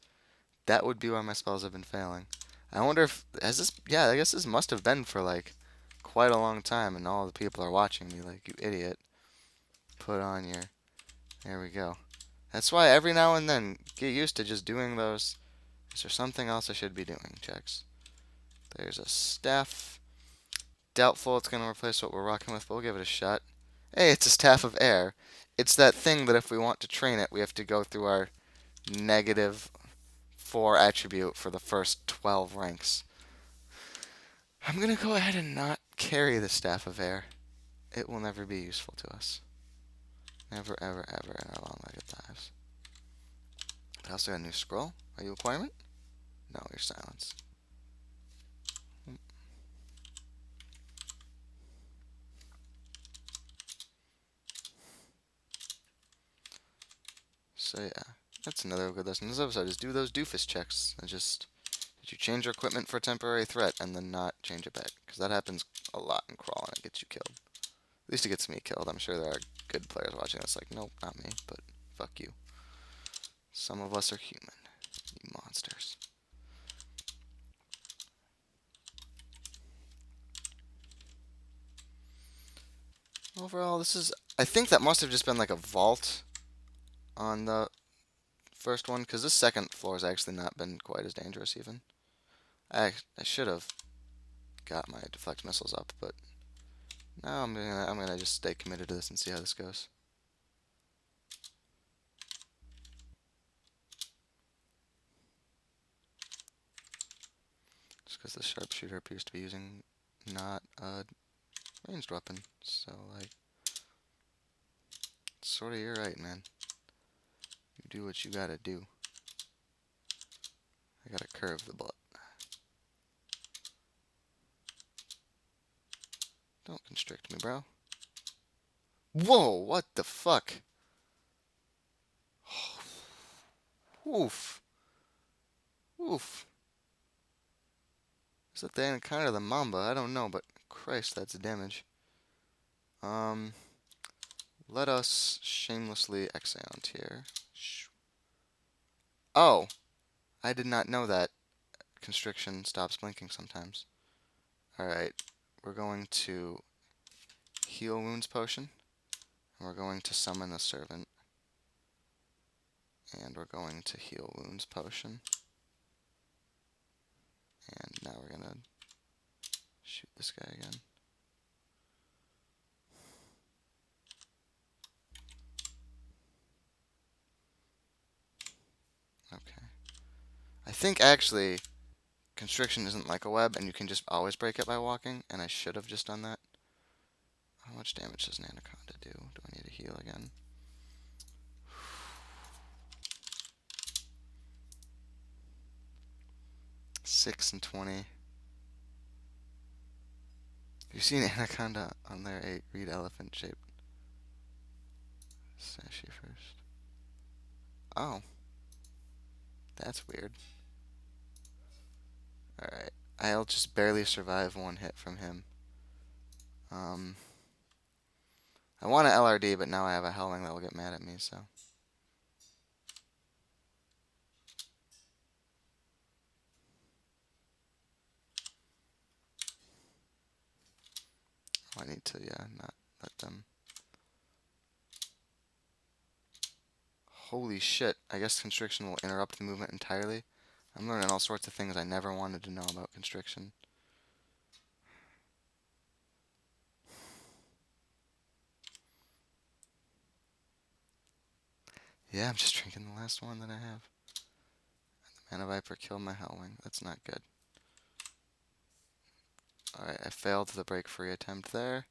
A: That would be why my spells have been failing. I wonder if has this. Yeah, I guess this must have been for like quite a long time, and all the people are watching me like you idiot. Put on your. There we go. That's why every now and then get used to just doing those. Is there something else I should be doing? Checks. There's a staff. Doubtful it's going to replace what we're rocking with, but we'll give it a shot. Hey, it's a staff of air. It's that thing that if we want to train it, we have to go through our -4 attribute for the first 12 ranks. I'm going to go ahead and not carry the staff of air. It will never be useful to us. Never, ever, ever in our long-legged lives. I also got a new scroll. Are you acquirement? No, you're silence. So yeah, that's another good lesson in this episode, is do those doofus checks. And just, did you change your equipment for a temporary threat and then not change it back? Because that happens a lot in Crawl and it gets you killed. At least it gets me killed. I'm sure there are good players watching this like, nope, not me, but fuck you. Some of us are human. You monsters. Overall, this is... I think that must have just been like a vault on the first one, because this second floor has actually not been quite as dangerous even. I should have got my deflect missiles up, but now I'm gonna just stay committed to this and see how this goes. Just because the sharpshooter appears to be using not a ranged weapon, so like, sort of you're right, man. You do what you gotta do. I gotta curve the bullet. Don't constrict me, bro. Whoa, what the fuck? Oof. Oof. Is that the anaconda or the mamba? I don't know, but Christ, that's damage. Let us shamelessly exeunt here. Oh, I did not know that constriction stops blinking sometimes. Alright, we're going to heal wounds potion, and we're going to summon a servant, and we're going to heal wounds potion, and now we're gonna shoot this guy again. Okay. I think actually constriction isn't like a web, and you can just always break it by walking, and I should have just done that. How much damage does an anaconda do? Do I need to heal again? Six and 20. Have you seen anaconda on there? A reed elephant shape. Sashi first. Oh. That's weird. Alright. I'll just barely survive one hit from him. I want an LRD, but now I have a Howling that will get mad at me, so. Oh, I need to, yeah, not let them. Holy shit. I guess constriction will interrupt the movement entirely. I'm learning all sorts of things I never wanted to know about constriction. Yeah, I'm just drinking the last one that I have. The Mana Viper killed my Howling. That's not good. Alright, I failed the break free attempt there.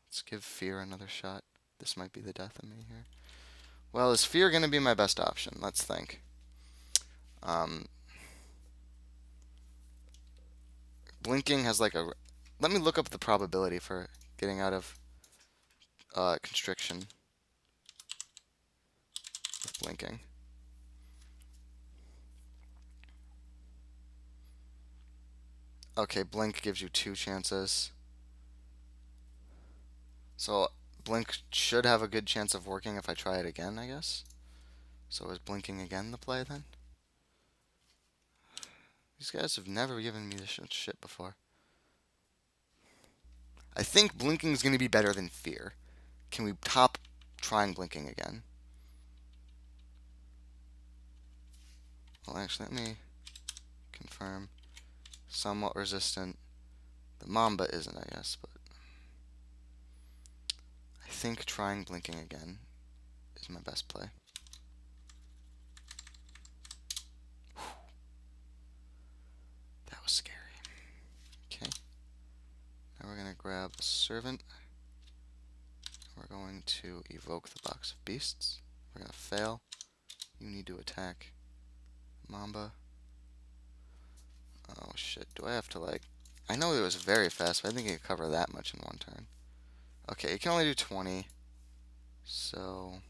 A: Let's give Fear another shot. This might be the death of me here. Well, is Fear going to be my best option? Let's think. blinking has like a. Let me look up the probability for getting out of constriction with blinking. Okay, blink gives you 2 chances. So blink should have a good chance of working if I try it again, I guess. So is blinking again the play then? These guys have never given me this shit before. I think blinking is going to be better than fear. Can we top trying blinking again? Well, actually, let me confirm. Somewhat resistant. The Mamba isn't, I guess, but I think trying blinking again is my best play. That was scary. Okay. Now we're going to grab a servant. We're going to evoke the box of beasts. We're going to fail. You need to attack Mamba. Oh shit, do I have to like... I know it was very fast, but I think it could cover that much in one turn. Okay, it can only do 20. So...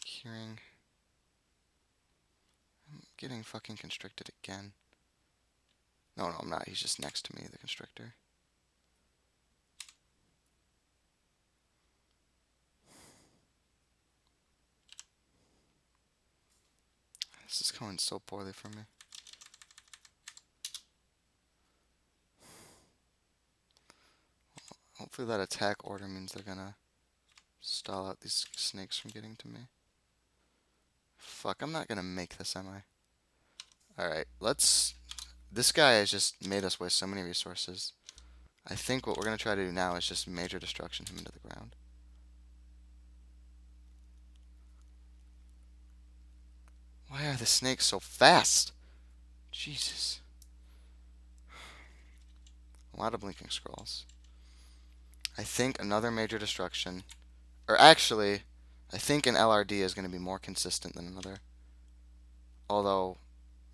A: Curing. I'm getting fucking constricted again. No, I'm not. He's just next to me, the constrictor. This is going so poorly for me. Hopefully that attack order means they're gonna stall out these snakes from getting to me. Fuck, I'm not gonna make this, am I? Alright, let's... This guy has just made us waste so many resources. I think what we're gonna try to do now is just major destruction him into the ground. Why are the snakes so fast? Jesus. A lot of blinking scrolls. I think another major destruction. Or actually, I think an LRD is going to be more consistent than another. Although,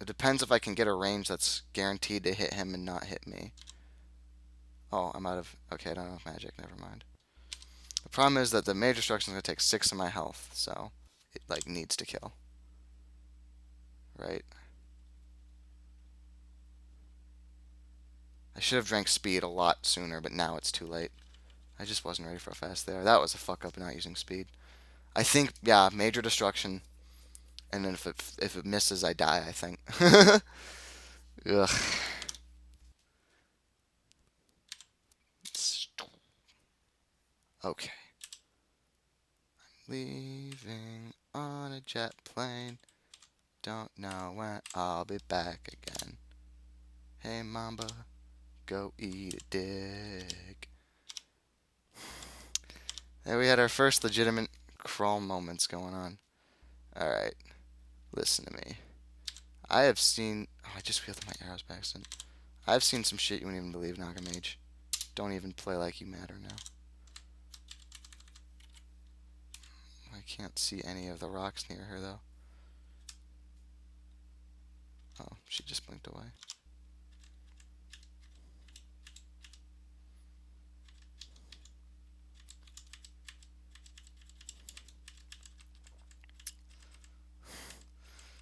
A: it depends if I can get a range that's guaranteed to hit him and not hit me. Oh, I'm out of... Okay, I don't have magic. Never mind. The problem is that the major destruction is going to take 6 of my health. So, it like needs to kill. Right? I should have drank speed a lot sooner, but now it's too late. I just wasn't ready for a fast there. That was a fuck up not using speed. I think, yeah, major destruction. And then if it misses, I die, I think. Ugh. Okay. Leaving on a jet plane. Don't know when I'll be back again. Hey, Mamba, go eat a dick. There we had our first legitimate crawl moments going on. Alright, listen to me. I have seen... Oh, I just wheeled my arrows back. I've seen some shit you wouldn't even believe, Nagamage. Don't even play like you matter now. I can't see any of the rocks near her, though. Oh, she just blinked away.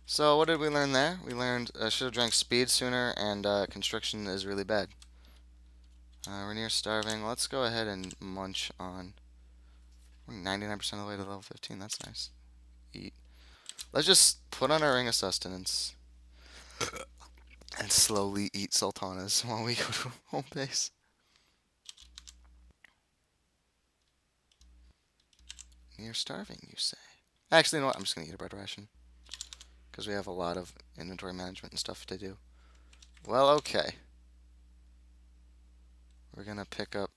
A: So what did we learn there? We learned should have drank speed sooner, and constriction is really bad. We're near starving. Let's go ahead and munch on. We're 99% of the way to level 15. That's nice. Eat. Let's just put on our ring of sustenance and slowly eat sultanas while we go to home base. Near starving, you say? Actually, you know what? I'm just gonna eat a bread ration because we have a lot of inventory management and stuff to do. Well, okay. We're gonna pick up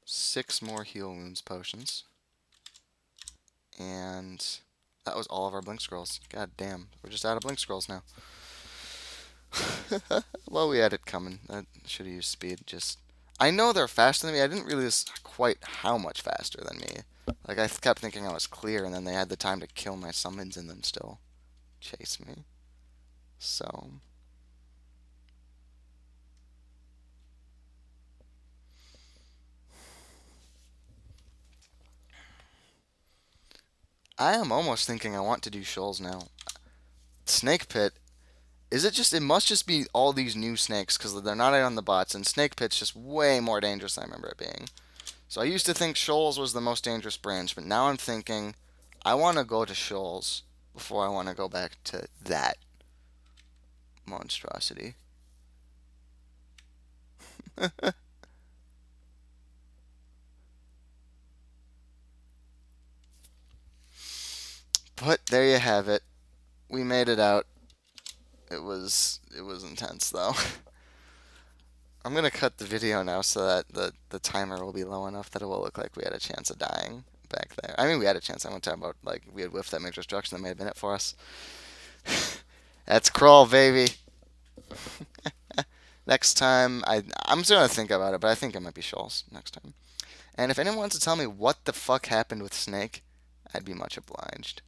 A: 6 more heal wounds potions. And that was all of our blink scrolls. God damn, we're just out of blink scrolls now. Well, we had it coming. I should have used speed. I know they're faster than me. I didn't realize quite how much faster than me. Like I kept thinking I was clear, and then they had the time to kill my summons and then still chase me. So I am almost thinking I want to do shoals now. Snake Pit. Is it just? It must just be all these new snakes because they're not on the bots, and Snake Pit's just way more dangerous than I remember it being. So I used to think Shoals was the most dangerous branch, but now I'm thinking I want to go to Shoals before I want to go back to that monstrosity. But there you have it. We made it out. It was intense though. I'm gonna cut the video now so that the timer will be low enough that it will look like we had a chance of dying back there. I mean, we had a chance. I won't talk about like we had whiffed that major destruction that may have been it for us. That's crawl, baby. Next time, I'm still gonna think about it, but I think it might be Shoals next time. And if anyone wants to tell me what the fuck happened with Snake, I'd be much obliged.